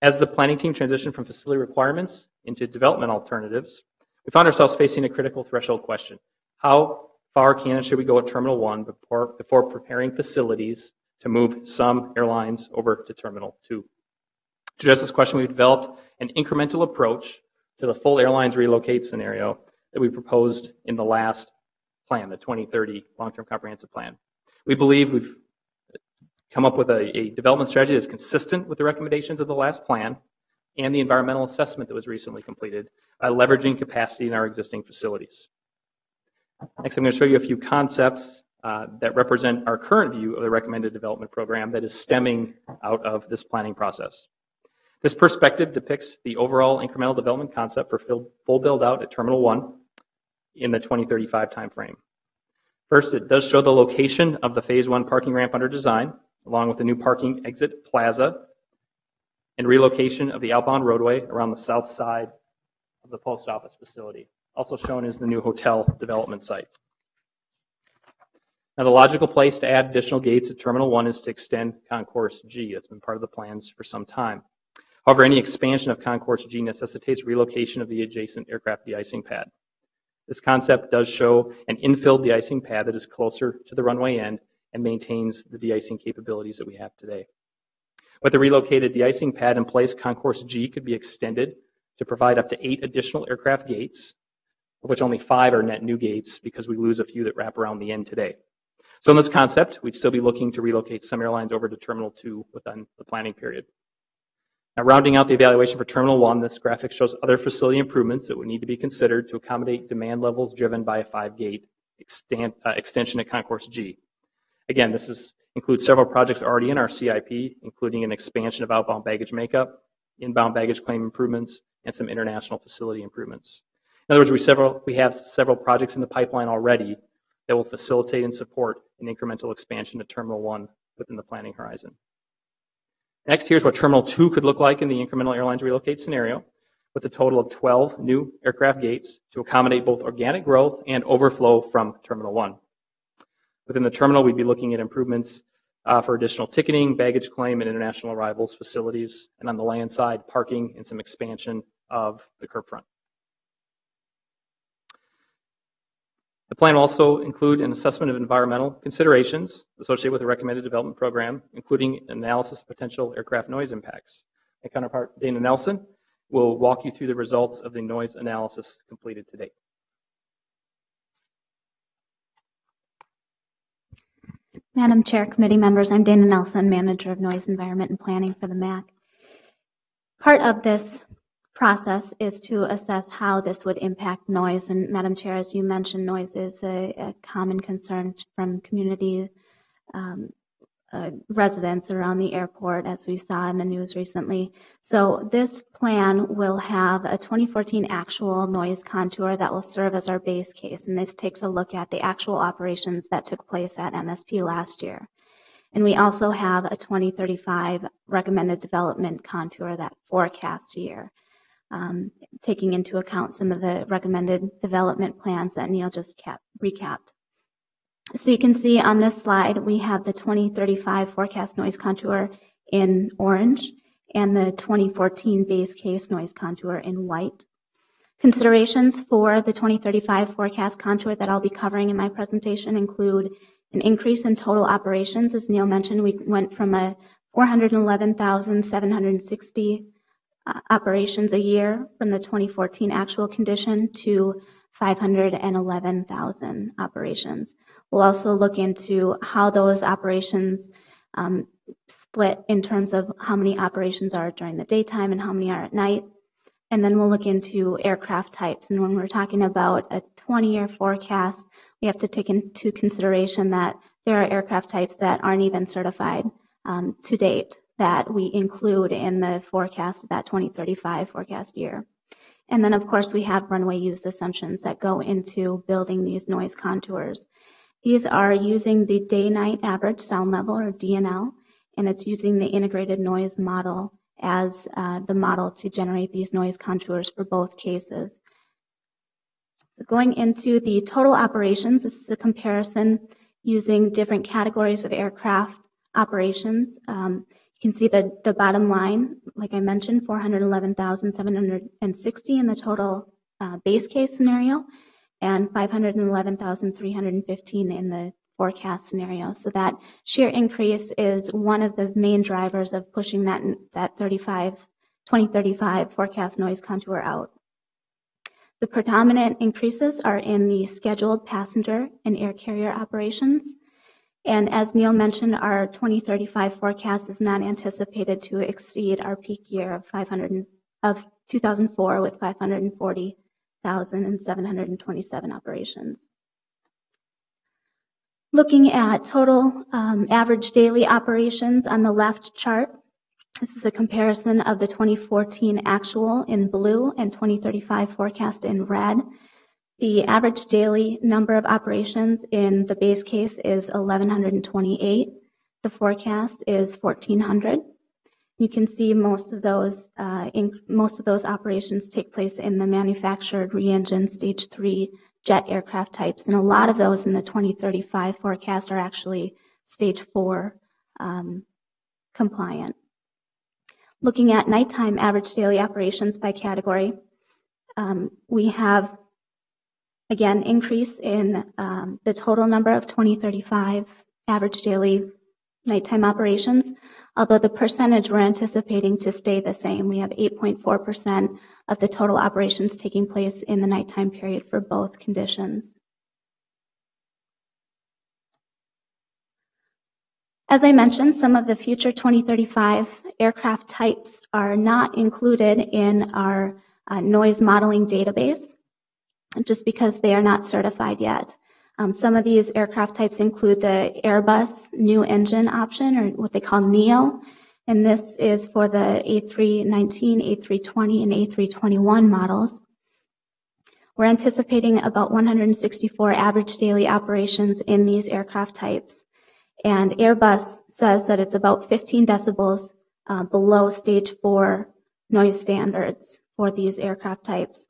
As the planning team transitioned from facility requirements into development alternatives, we found ourselves facing a critical threshold question. How far can and should we go at Terminal 1 before preparing facilities to move some airlines over to Terminal 2? To address this question, we've developed an incremental approach to the full airlines relocate scenario that we proposed in the last plan, the 2030 long-term comprehensive plan. We believe we've come up with a development strategy that's consistent with the recommendations of the last plan and the environmental assessment that was recently completed by leveraging capacity in our existing facilities. Next, I'm going to show you a few concepts that represent our current view of the recommended development program that is stemming out of this planning process. This perspective depicts the overall incremental development concept for full build-out at Terminal 1 in the 2035 timeframe. First, it does show the location of the Phase 1 parking ramp under design, along with the new parking exit plaza and relocation of the outbound roadway around the south side of the post office facility. Also shown is the new hotel development site. Now, the logical place to add additional gates at Terminal 1 is to extend Concourse G. That's been part of the plans for some time. However, any expansion of Concourse G necessitates relocation of the adjacent aircraft de-icing pad. This concept does show an infilled de-icing pad that is closer to the runway end and maintains the de-icing capabilities that we have today. With the relocated de-icing pad in place, Concourse G could be extended to provide up to 8 additional aircraft gates, of which only 5 are net new gates because we lose a few that wrap around the end today. So in this concept, we'd still be looking to relocate some airlines over to Terminal 2 within the planning period. Now, rounding out the evaluation for Terminal 1, this graphic shows other facility improvements that would need to be considered to accommodate demand levels driven by a 5-gate extension at Concourse G. Again, this includes several projects already in our CIP, including an expansion of outbound baggage makeup, inbound baggage claim improvements, and some international facility improvements. In other words, we have several projects in the pipeline already that will facilitate and support an incremental expansion to Terminal 1 within the planning horizon. Next, here's what Terminal 2 could look like in the incremental airlines relocate scenario, with a total of 12 new aircraft gates to accommodate both organic growth and overflow from Terminal 1. Within the terminal, we'd be looking at improvements for additional ticketing, baggage claim, and international arrivals facilities, and on the land side, parking and some expansion of the curb front. The plan will also include an assessment of environmental considerations associated with the recommended development program, including analysis of potential aircraft noise impacts. My counterpart, Dana Nelson, will walk you through the results of the noise analysis completed to date. Madam Chair, committee members, I'm Dana Nelson, Manager of Noise, Environment, and Planning for the MAC. Part of this process is to assess how this would impact noise. And Madam Chair, as you mentioned, noise is a common concern from community residents around the airport, as we saw in the news recently. So this plan will have a 2014 actual noise contour that will serve as our base case. And this takes a look at the actual operations that took place at MSP last year. And we also have a 2035 recommended development contour that forecasts year, taking into account some of the recommended development plans that Neil just recapped. So you can see on this slide, we have the 2035 forecast noise contour in orange and the 2014 base case noise contour in white. Considerations for the 2035 forecast contour that I'll be covering in my presentation include an increase in total operations. As Neil mentioned, we went from a 411,760 operations a year from the 2014 actual condition to 511,000 operations. We'll also look into how those operations split in terms of how many operations are during the daytime and how many are at night. And then we'll look into aircraft types. And when we're talking about a 20-year forecast, we have to take into consideration that there are aircraft types that aren't even certified to date that we include in the forecast of that 2035 forecast year. And then, of course, we have runway use assumptions that go into building these noise contours. These are using the day-night average sound level, or DNL, and it's using the integrated noise model as the model to generate these noise contours for both cases. So going into the total operations, this is a comparison using different categories of aircraft operations. You can see the bottom line, like I mentioned, 411,760 in the total base case scenario and 511,315 in the forecast scenario. So that sheer increase is one of the main drivers of pushing that 2035 forecast noise contour out. The predominant increases are in the scheduled passenger and air carrier operations. And as Neil mentioned, our 2035 forecast is not anticipated to exceed our peak year of 2004 with 540,727 operations. Looking at total average daily operations on the left chart, this is a comparison of the 2014 actual in blue and 2035 forecast in red. The average daily number of operations in the base case is 1,128. The forecast is 1,400. You can see most of those operations take place in the manufactured re-engine stage 3 jet aircraft types, and a lot of those in the 2035 forecast are actually stage 4 compliant. Looking at nighttime average daily operations by category, we have again increase in the total number of 2035 average daily nighttime operations, although the percentage we're anticipating to stay the same. We have 8.4% of the total operations taking place in the nighttime period for both conditions. As I mentioned, some of the future 2035 aircraft types are not included in our noise modeling database, just because they are not certified yet. Some of these aircraft types include the Airbus new engine option, or what they call NEO, and this is for the A319, A320, and A321 models. We're anticipating about 164 average daily operations in these aircraft types, and Airbus says that it's about 15 decibels below stage 4 noise standards for these aircraft types.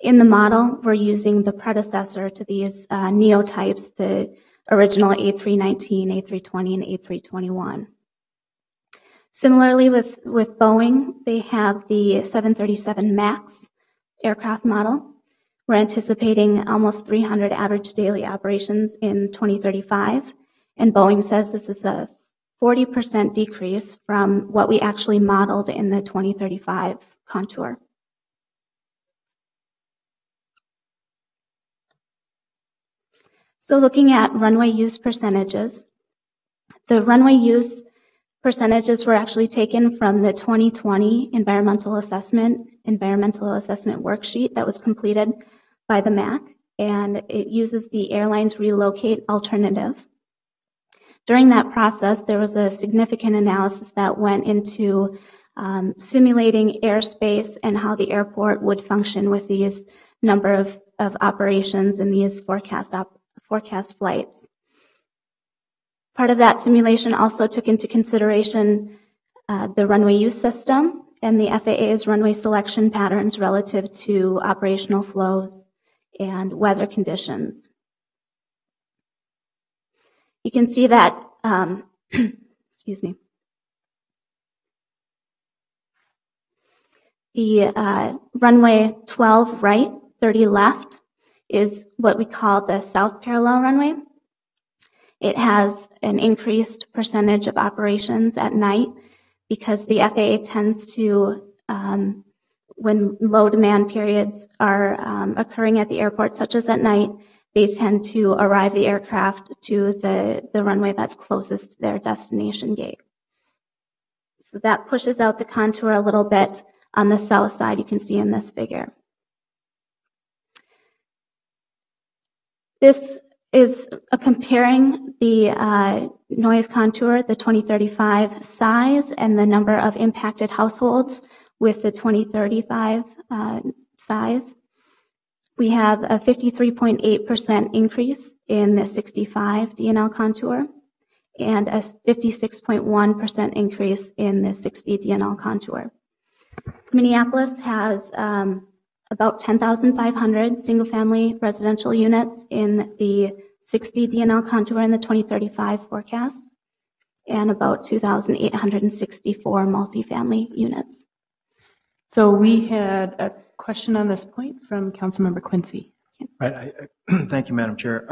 In the model, we're using the predecessor to these NEO types, the original A319, A320, and A321. Similarly with Boeing, they have the 737 MAX aircraft model. We're anticipating almost 300 average daily operations in 2035, and Boeing says this is a 40% decrease from what we actually modeled in the 2035 contour. So looking at runway use percentages, the runway use percentages were actually taken from the 2020 environmental assessment worksheet that was completed by the MAC, and it uses the airlines relocate alternative. During that process, there was a significant analysis that went into simulating airspace and how the airport would function with these number of operations and these forecast flights. Part of that simulation also took into consideration the runway use system and the FAA's runway selection patterns relative to operational flows and weather conditions. You can see that, excuse me, the runway 12 right, 30 left is what we call the south parallel runway. It has an increased percentage of operations at night because the FAA tends to, when low demand periods are occurring at the airport, such as at night, they tend to arrive the aircraft to the runway that's closest to their destination gate. So that pushes out the contour a little bit on the south side, you can see in this figure. This is comparing the noise contour, the 2035 size, and the number of impacted households with the 2035 size. We have a 53.8% increase in the 65 DNL contour and a 56.1% increase in the 60 DNL contour. Minneapolis has about 10,500 single-family residential units in the 60 DNL contour in the 2035 forecast, and about 2,864 multifamily units. So we had a question on this point from Councilmember Quincy. Right. Thank you, Madam Chair.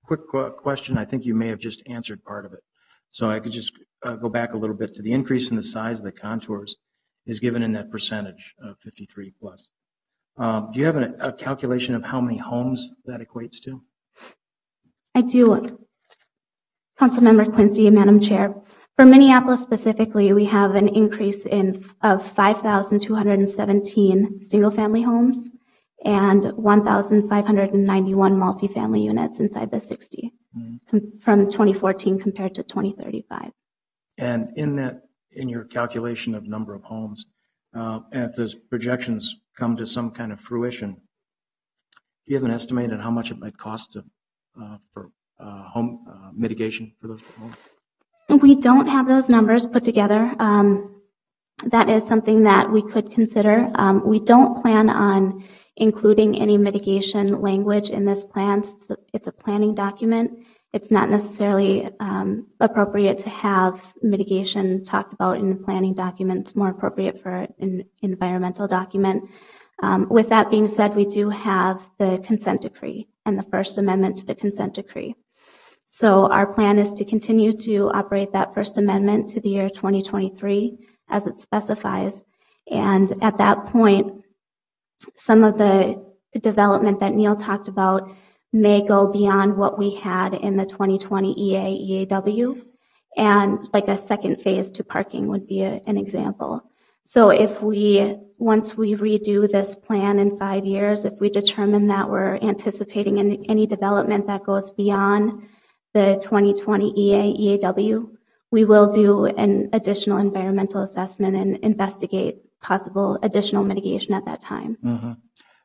Quick question. I think you may have just answered part of it. So I could just go back a little bit to the increase in the size of the contours is given in that percentage of 53 plus. Do you have a calculation of how many homes that equates to? I do. Councilmember Quincy, Madam Chair. For Minneapolis specifically, we have an increase of 5,217 single-family homes and 1,591 multifamily units inside the 60 from 2014 compared to 2035. And in your calculation of number of homes, and if those projections come to some kind of fruition, do you have an estimate on how much it might cost for home mitigation for those homes? We don't have those numbers put together. That is something that we could consider. We don't plan on including any mitigation language in this plan. It's a planning document. It's not necessarily appropriate to have mitigation talked about in a planning document. It's more appropriate for an environmental document. With that being said, we do have the consent decree and the First Amendment to the consent decree. So our plan is to continue to operate that First Amendment to the year 2023 as it specifies. And at that point, some of the development that Neil talked about may go beyond what we had in the 2020 EAW, and like a second phase to parking would be an example. So once we redo this plan in 5 years, if we determine that we're anticipating any development that goes beyond the 2020 EAW, we will do an additional environmental assessment and investigate possible additional mitigation at that time. Mm-hmm.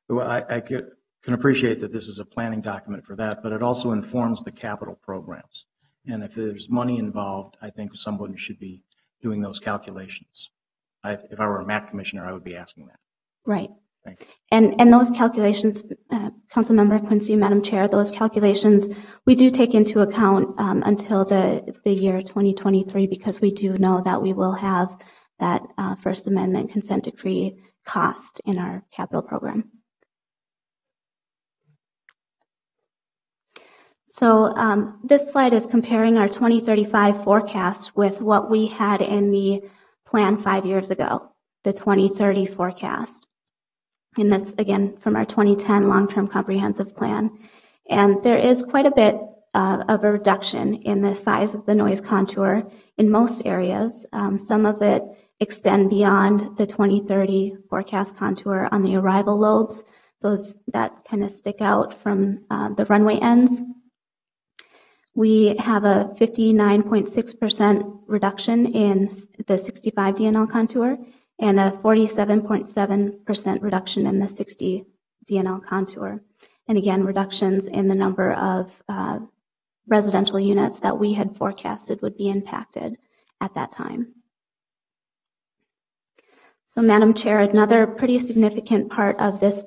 Well, I can appreciate that this is a planning document for that, but it also informs the capital programs. And if there's money involved, I think someone should be doing those calculations. If I were a MAC commissioner, I would be asking that. Right. Thank you. And those calculations, Councilmember Quincy, Madam Chair, those calculations we do take into account until the year 2023, because we do know that we will have that First Amendment consent decree cost in our capital program. So this slide is comparing our 2035 forecast with what we had in the plan 5 years ago, the 2030 forecast. And this, again, from our 2010 long-term comprehensive plan. And there is quite a bit of a reduction in the size of the noise contour in most areas. Some of it extend beyond the 2030 forecast contour on the arrival lobes, those that kind of stick out from the runway ends. We have a 59.6% reduction in the 65 DNL contour and a 47.7% reduction in the 60 DNL contour. And again, reductions in the number of residential units that we had forecasted would be impacted at that time. So, Madam Chair, another pretty significant part of this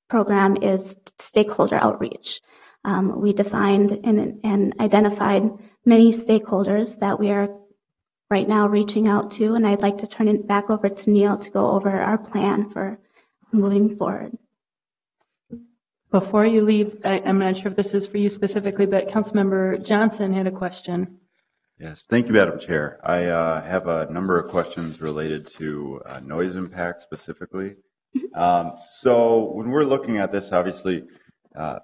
program is stakeholder outreach. We defined and identified many stakeholders that we are right now reaching out to, and I'd like to turn it back over to Neil to go over our plan for moving forward. Before you leave, I'm not sure if this is for you specifically, but Councilmember Johnson had a question. Yes, thank you, Madam Chair. I have a number of questions related to noise impact specifically. So when we're looking at this, obviously,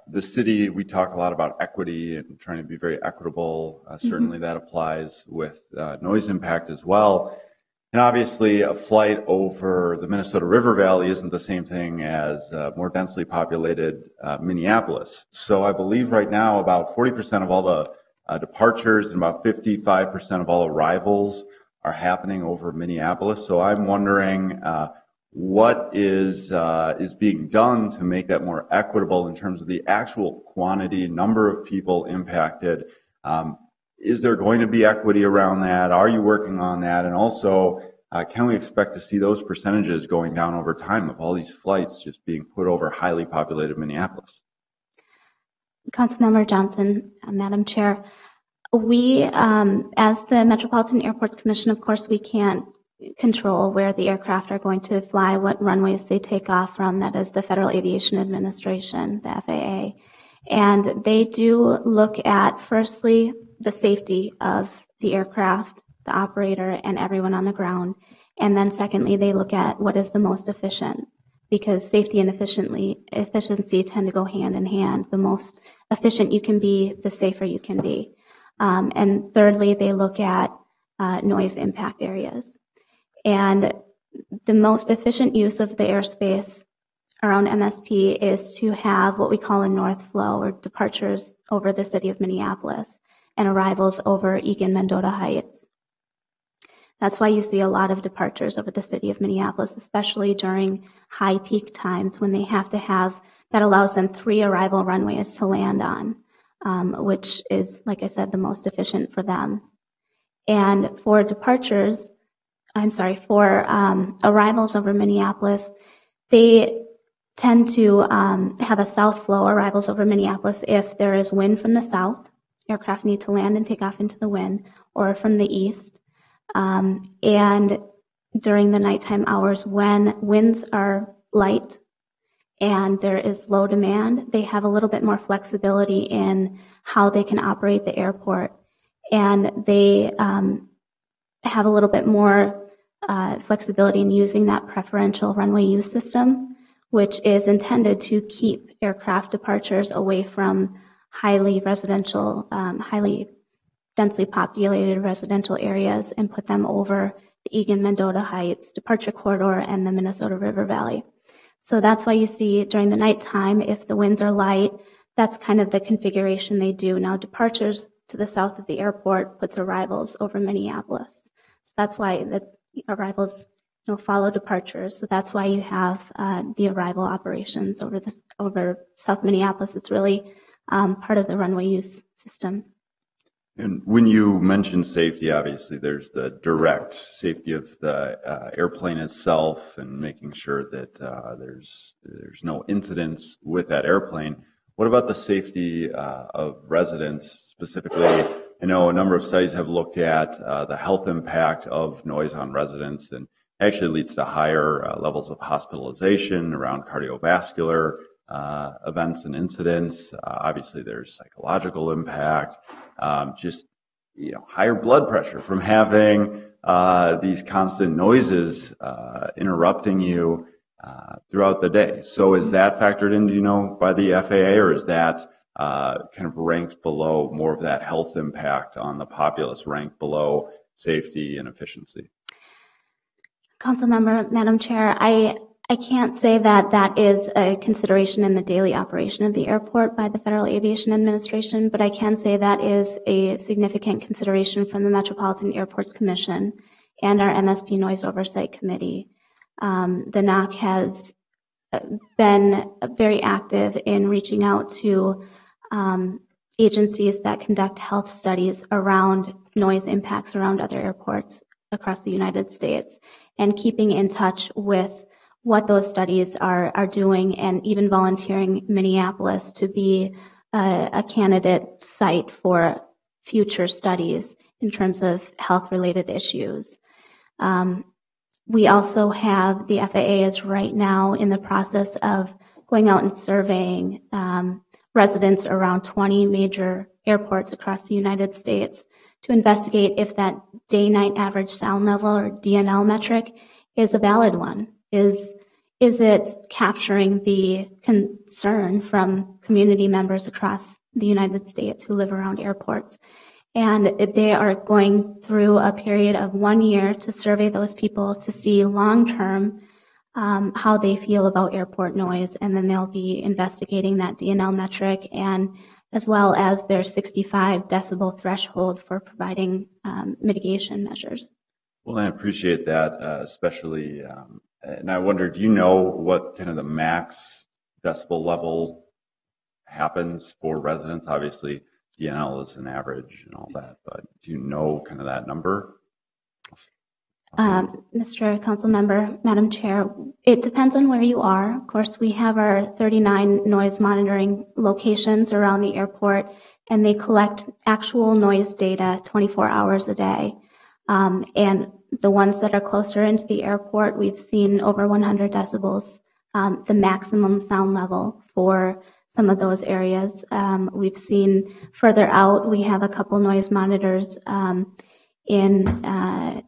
the city, we talk a lot about equity and trying to be very equitable. Certainly that applies with noise impact as well. And obviously a flight over the Minnesota River Valley isn't the same thing as more densely populated Minneapolis. So I believe right now about 40% of all the departures and about 55% of all arrivals are happening over Minneapolis. So I'm wondering what is being done to make that more equitable in terms of the actual quantity, number of people impacted. Is there going to be equity around that? Are you working on that? And also, can we expect to see those percentages going down over time of all these flights just being put over highly populated Minneapolis? Councilmember Johnson, Madam Chair, we, as the Metropolitan Airports Commission, of course, we can't control where the aircraft are going to fly, what runways they take off from. That is the Federal Aviation Administration, the FAA. And they do look at, firstly, the safety of the aircraft, the operator, and everyone on the ground. And then secondly, they look at what is the most efficient, because safety and efficiency tend to go hand in hand. The most efficient you can be, the safer you can be. And thirdly, they look at noise impact areas. And the most efficient use of the airspace around MSP is to have what we call a north flow, or departures over the city of Minneapolis, and arrivals over Egan-Mendota Heights. That's why you see a lot of departures over the city of Minneapolis, especially during high peak times when they have to have, that allows them 3 arrival runways to land on, which is, like I said, the most efficient for them. And for departures, for arrivals over Minneapolis, they tend to have a south flow arrivals over Minneapolis if there is wind from the south. Aircraft need to land and take off into the wind, or from the east. And during the nighttime hours when winds are light and there is low demand, they have a little bit more flexibility in how they can operate the airport. And they have a little bit more flexibility in using that preferential runway use system, which is intended to keep aircraft departures away from highly densely populated residential areas and put them over the Egan-Mendota Heights departure corridor and the Minnesota River Valley. So that's why you see during the nighttime, if the winds are light, that's kind of the configuration they do. Now, departures to the south of the airport puts arrivals over Minneapolis. So that's why the arrivals follow departures. So that's why you have the arrival operations over South Minneapolis. It's really part of the runway use system. And when you mention safety, obviously there's the direct safety of the airplane itself and making sure that there's no incidents with that airplane. What about the safety of residents specifically? I know a number of studies have looked at the health impact of noise on residents, and actually leads to higher levels of hospitalization around cardiovascular events and incidents. Obviously, there's psychological impact, just higher blood pressure from having these constant noises interrupting you throughout the day. So is that factored in, by the FAA, or is that kind of ranked below more of that health impact on the populace, ranked below safety and efficiency? Councilmember, Madam Chair, I can't say that that is a consideration in the daily operation of the airport by the Federal Aviation Administration, but I can say that is a significant consideration from the Metropolitan Airports Commission and our MSP Noise Oversight Committee. The NOC has been very active in reaching out to agencies that conduct health studies around noise impacts around other airports across the United States, and keeping in touch with what those studies are doing, and even volunteering Minneapolis to be a candidate site for future studies in terms of health-related issues. We also have the FAA is right now in the process of going out and surveying residents around 20 major airports across the United States to investigate if that day-night average sound level, or DNL metric, is a valid one. Is it capturing the concern from community members across the United States who live around airports? And they are going through a period of 1 year to survey those people to see long-term how they feel about airport noise, and then they'll be investigating that DNL metric, and as well as their 65 decibel threshold for providing mitigation measures. Well, I appreciate that, especially, and I wonder, do you know what kind of the max decibel level happens for residents? Obviously, DNL is an average and all that, but do you know kind of that number? Mr. Councilmember, Madam Chair, it depends on where you are. Of course, we have our 39 noise monitoring locations around the airport, and they collect actual noise data 24 hours a day. And the ones that are closer into the airport, we've seen over 100 decibels, the maximum sound level for some of those areas. We've seen further out, we have a couple noise monitors in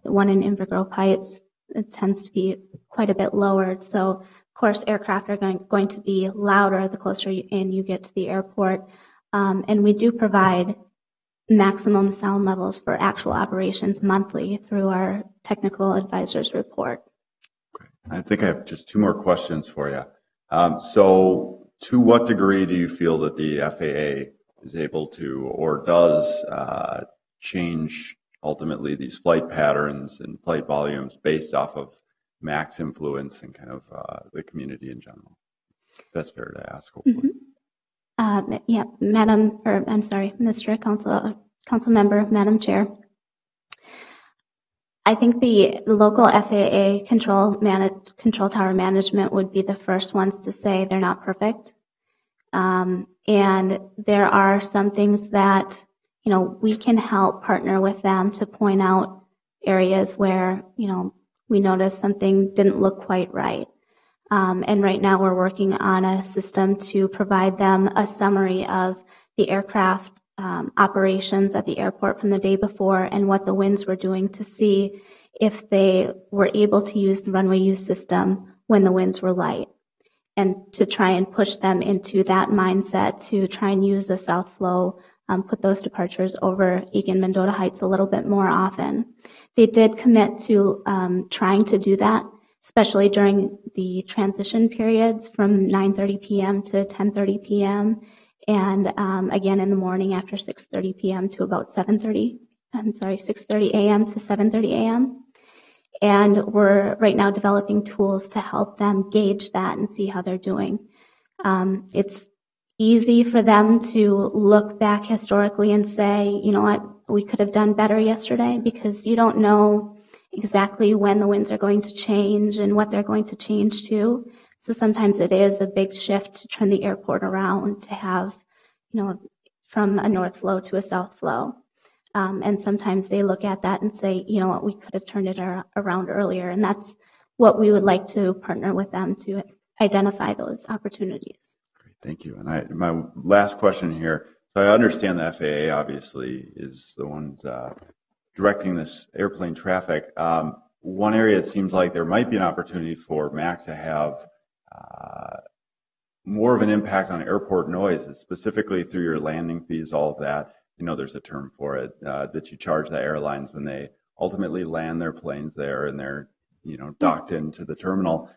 one in Inver Grove Heights. It tends to be quite a bit lower. So, of course, aircraft are going to be louder the closer in you get to the airport. And we do provide maximum sound levels for actual operations monthly through our technical advisors report. Okay. I think I have just two more questions for you. So to what degree do you feel that the FAA is able to, or does, change ultimately these flight patterns and flight volumes based off of max influence and kind of the community in general? That's fair to ask, hopefully. Yeah, Mr. Council Member, Madam Chair. I think the local FAA control tower management would be the first ones to say they're not perfect. And there are some things that, we can help partner with them to point out areas where, we noticed something didn't look quite right. And right now we're working on a system to provide them a summary of the aircraft operations at the airport from the day before and what the winds were doing, to see if they were able to use the runway use system when the winds were light, and to try and push them into that mindset to try and use the south flow, put those departures over Egan-Mendota Heights a little bit more often. They did commit to trying to do that, especially during the transition periods from 9:30 p.m. to 10:30 p.m. and again in the morning after 6:30 p.m. to about 6:30 a.m. to 7:30 a.m. And we're right now developing tools to help them gauge that and see how they're doing. It's easy for them to look back historically and say, we could have done better yesterday, because you don't know exactly when the winds are going to change and what they're going to change to. So sometimes it is a big shift to turn the airport around to have, from a north flow to a south flow. And sometimes they look at that and say, you know what, we could have turned it around earlier. And that's what we would like to partner with them to identify those opportunities. Great, thank you. And my last question here. So I understand the FAA obviously is the one directing this airplane traffic. One area it seems like there might be an opportunity for MAC to have more of an impact on airport noise, specifically through your landing fees, all of that. There's a term for it that you charge the airlines when they ultimately land their planes there and they're, docked into the terminal.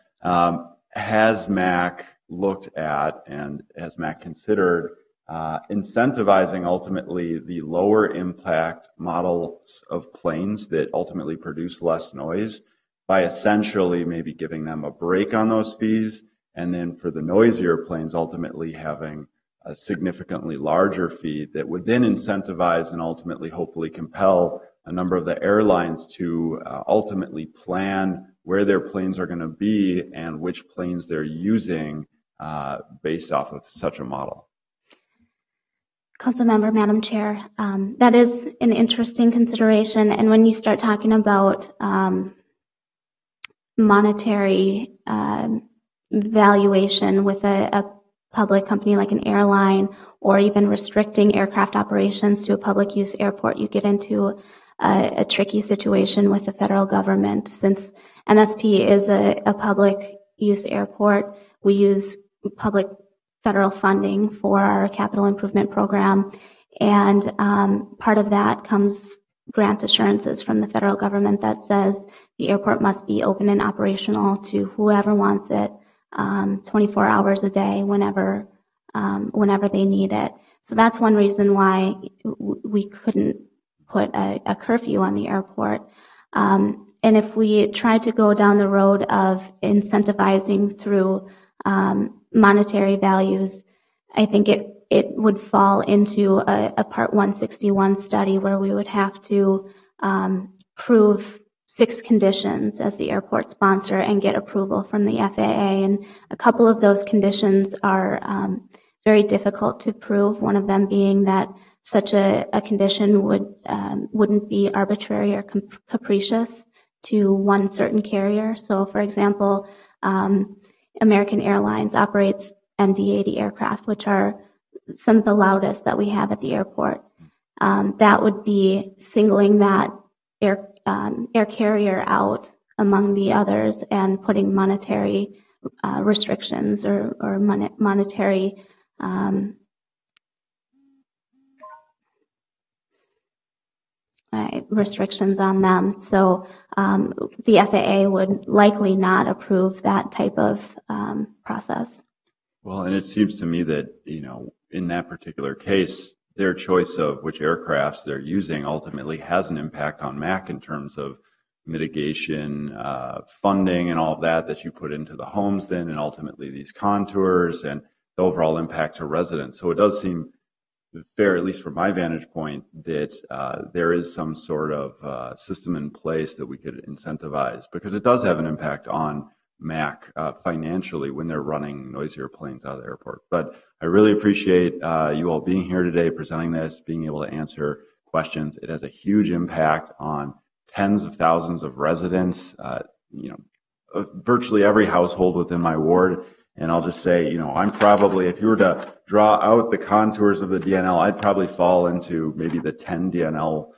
Has MAC looked at and has MAC considered incentivizing ultimately the lower impact models of planes that ultimately produce less noise by essentially maybe giving them a break on those fees, and then for the noisier planes ultimately having a significantly larger fee that would then incentivize and ultimately hopefully compel a number of the airlines to ultimately plan where their planes are going to be and which planes they're using based off of such a model? Councilmember, Madam Chair, that is an interesting consideration. And when you start talking about monetary valuation with a public company like an airline, or even restricting aircraft operations to a public use airport, you get into a tricky situation with the federal government. Since MSP is a public use airport, we use public federal funding for our capital improvement program. And part of that comes grant assurances from the federal government that says the airport must be open and operational to whoever wants it 24 hours a day, whenever they need it. So that's one reason why we couldn't put a curfew on the airport. And if we try to go down the road of incentivizing through monetary values, I think it would fall into a Part 161 study where we would have to prove 6 conditions as the airport sponsor and get approval from the FAA. And a couple of those conditions are very difficult to prove, one of them being that such a condition wouldn't be arbitrary or capricious to one certain carrier. So, for example, American Airlines operates MD-80 aircraft, which are some of the loudest that we have at the airport. That would be singling that air carrier out among the others and putting monetary restrictions or monetary restrictions on them. So the FAA would likely not approve that type of process. Well, and it seems to me that, in that particular case, their choice of which aircrafts they're using ultimately has an impact on MAC in terms of mitigation, funding, and all of that you put into the homes then, and ultimately these contours and the overall impact to residents. So it does seem fair, at least from my vantage point, that there is some sort of system in place that we could incentivize, because it does have an impact on MAC financially when they're running noisier planes out of the airport. But I really appreciate you all being here today, presenting this, being able to answer questions. It has a huge impact on tens of thousands of residents, virtually every household within my ward. And I'll just say, I'm probably, if you were to draw out the contours of the DNL, I'd probably fall into maybe the 10 DNL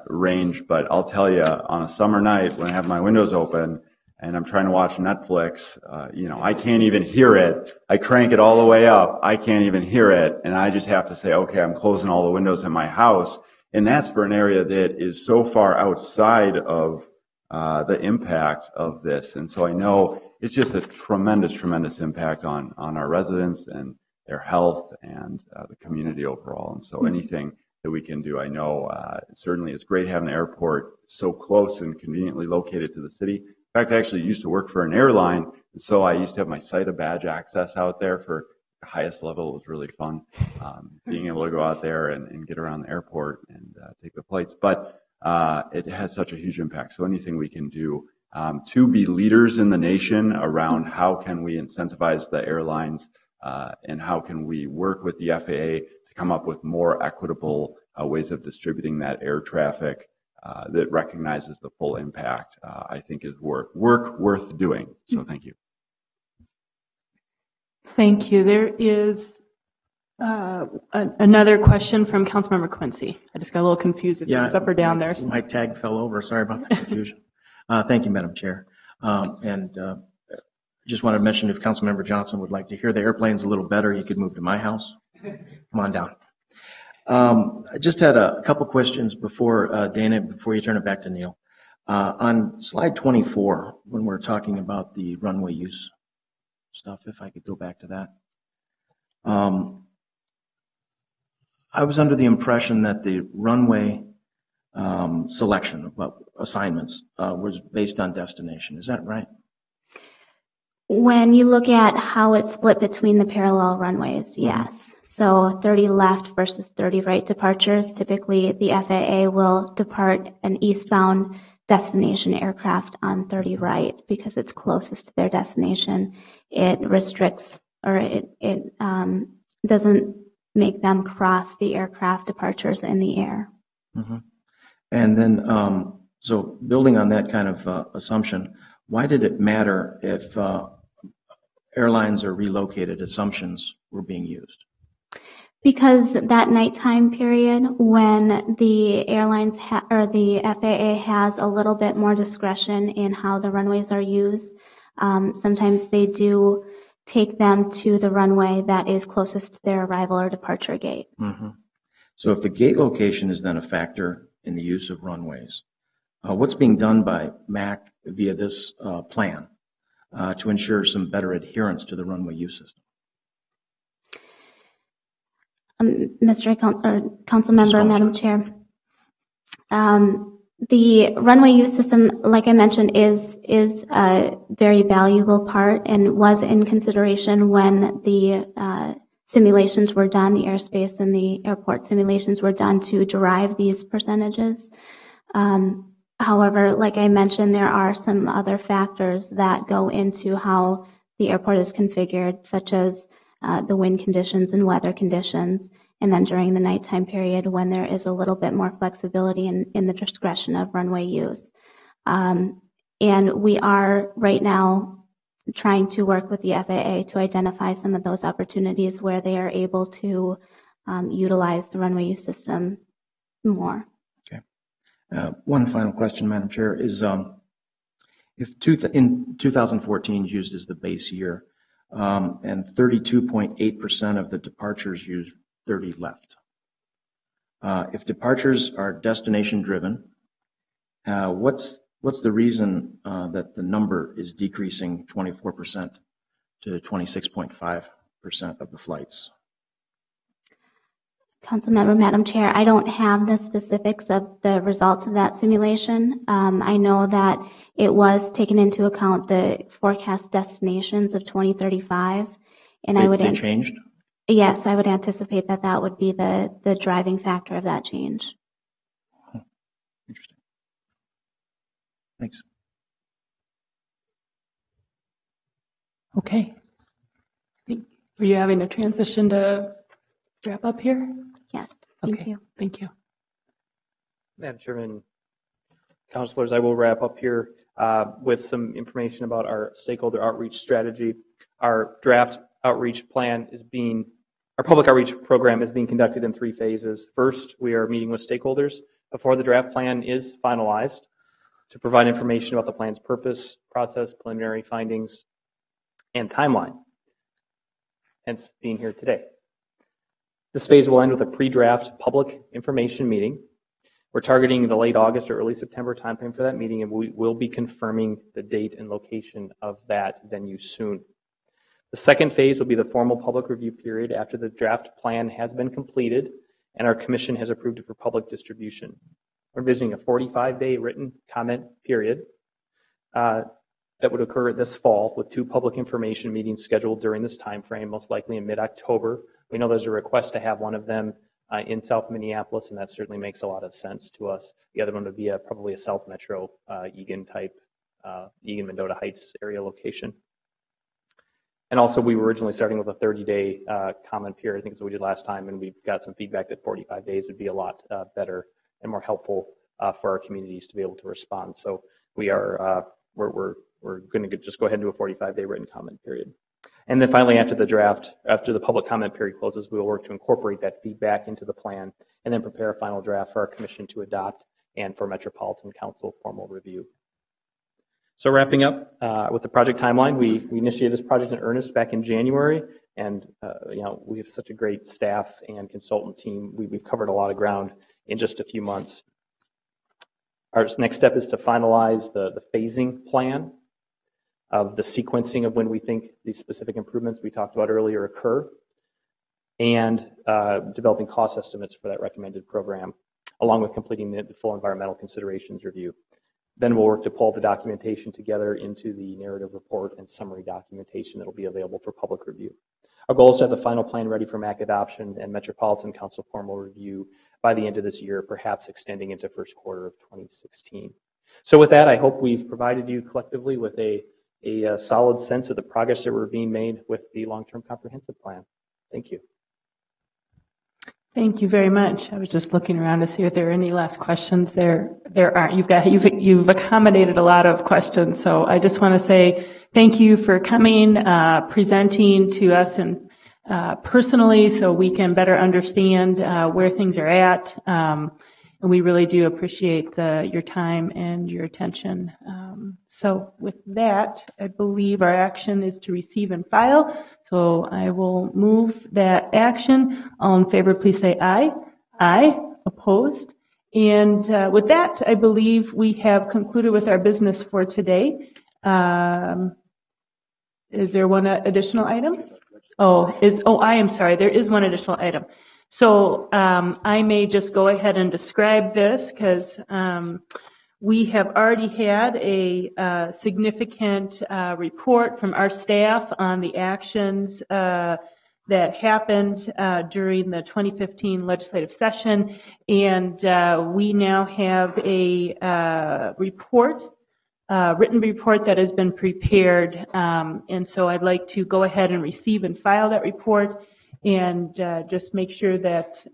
range. But I'll tell you, on a summer night when I have my windows open and I'm trying to watch Netflix, I can't even hear it. I crank it all the way up. I can't even hear it. And I just have to say, okay, I'm closing all the windows in my house. And that's for an area that is so far outside of the impact of this. And so I know it's just a tremendous, tremendous impact on our residents and their health and the community overall. And so anything that we can do, I know certainly it's great having an airport so close and conveniently located to the city. In fact, I actually used to work for an airline, and so I used to have my SITA badge access out there for the highest level. It was really fun being able to go out there and get around the airport. And take the flights, but it has such a huge impact. So anything we can do to be leaders in the nation around how can we incentivize the airlines and how can we work with the FAA to come up with more equitable ways of distributing that air traffic that recognizes the full impact, I think is work worth doing. So thank you. Thank you. There is another question from Councilmember Quincy. I just got a little confused if it was up or down there. My tag fell over. Sorry about the confusion. Thank you, Madam Chair. Just want to mention if Councilmember Johnson would like to hear the airplanes a little better, he could move to my house. Come on down. I just had a couple questions before, Dana, before you turn it back to Neil. On slide 24, when we're talking about the runway use stuff, if I could go back to that. I was under the impression that the runway selection, assignments, was based on destination. Is that right? When you look at how it's split between the parallel runways, yes. So 30 left versus 30 right departures. Typically, the FAA will depart an eastbound destination aircraft on 30 right because it's closest to their destination. It restricts or it doesn't make them cross the aircraft departures in the air. Mm-hmm. And then, so building on that kind of assumption, why did it matter if airlines are relocated assumptions were being used? Because that nighttime period when the airlines or the FAA has a little bit more discretion in how the runways are used, sometimes they do take them to the runway that is closest to their arrival or departure gate. Mm-hmm. So if the gate location is then a factor in the use of runways, what's being done by MAC via this plan to ensure some better adherence to the runway use system? Council Member, Madam Chair, the runway use system, like I mentioned, is a very valuable part and was in consideration when the simulations were done, the airspace and the airport simulations were done to derive these percentages. However, like I mentioned, there are some other factors that go into how the airport is configured, such as the wind conditions and weather conditions, and then during the nighttime period when there is a little bit more flexibility in the discretion of runway use. And we are right now trying to work with the FAA to identify some of those opportunities where they are able to utilize the runway use system more. Okay. One final question, Madam Chair, is if in 2014 is used as the base year, and 32.8% of the departures use 30 left. If departures are destination driven, what's the reason that the number is decreasing 24% to 26.5% of the flights? Councilmember, Madam Chair, I don't have the specifics of the results of that simulation. I know that it was taken into account the forecast destinations of 2035, and They changed? Yes, I would anticipate that that would be the driving factor of that change. Interesting. Thanks. Okay. Were you having a transition to wrap up here? Yes, thank Okay. you. Thank you. Madam Chairman, councilors, I will wrap up here with some information about our stakeholder outreach strategy. Our draft outreach plan our public outreach program is being conducted in 3 phases. First, we are meeting with stakeholders before the draft plan is finalized to provide information about the plan's purpose, process, preliminary findings, and timeline, hence being here today. This phase will end with a pre-draft public information meeting. We're targeting the late August or early September timeframe for that meeting, and we will be confirming the date and location of that venue soon. The second phase will be the formal public review period after the draft plan has been completed and our commission has approved it for public distribution. We're envisioning a 45-day written comment period that would occur this fall with 2 public information meetings scheduled during this time frame, most likely in mid-October. We know there's a request to have one of them in South Minneapolis, and that certainly makes a lot of sense to us. The other one would be probably a South Metro Eagan type, Eagan-Mendota Heights area location. And also, we were originally starting with a 30-day comment period. I think that's what we did last time, and we've got some feedback that 45 days would be a lot better and more helpful for our communities to be able to respond. So we are we're going to just go ahead and do a 45-day written comment period. And then finally, after the public comment period closes, we will work to incorporate that feedback into the plan and then prepare a final draft for our commission to adopt and for Metropolitan Council formal review. So wrapping up with the project timeline, we initiated this project in earnest back in January, and we have such a great staff and consultant team. We've covered a lot of ground in just a few months. Our next step is to finalize the phasing plan of the sequencing of when we think these specific improvements we talked about earlier occur, and developing cost estimates for that recommended program, along with completing the full environmental considerations review. Then we'll work to pull the documentation together into the narrative report and summary documentation that will be available for public review. Our goal is to have the final plan ready for MAC adoption and Metropolitan Council formal review by the end of this year, perhaps extending into first quarter of 2016. So with that, I hope we've provided you collectively with a solid sense of the progress that we're being made with the long-term comprehensive plan. Thank you. Thank you very much. I was just looking around to see if there are any last questions. There aren't. You've accommodated a lot of questions, so I just want to say thank you for coming, presenting to us and personally, so we can better understand where things are at. And we really do appreciate your time and your attention. So with that, I believe our action is to receive and file. So I will move that action. All in favor, please say aye. Aye. Opposed? And with that, I believe we have concluded with our business for today. Is there one additional item? I am sorry. There is one additional item. So I may just go ahead and describe this because we have already had a significant report from our staff on the actions that happened during the 2015 legislative session, and we now have a written report that has been prepared, and so I'd like to go ahead and receive and file that report and just make sure that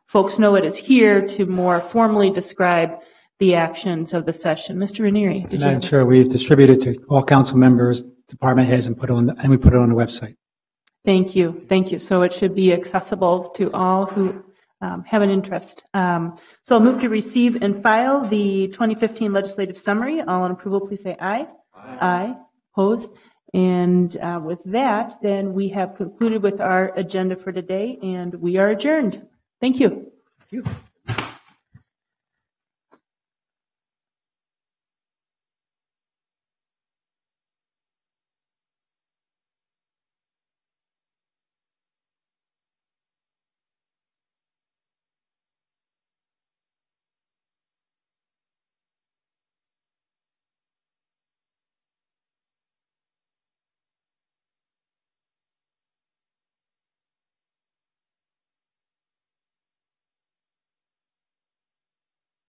folks know it is here to more formally describe the actions of the session. Mr. Ranieri, did you? Madam Chair, we've distributed to all council members, department heads, and we put it on the website. Thank you. Thank you. So it should be accessible to all who have an interest. So I'll move to receive and file the 2015 legislative summary. All in approval, please say aye. Aye. Aye. Opposed? And with that, then we have concluded with our agenda for today, and we are adjourned. Thank you. Thank you.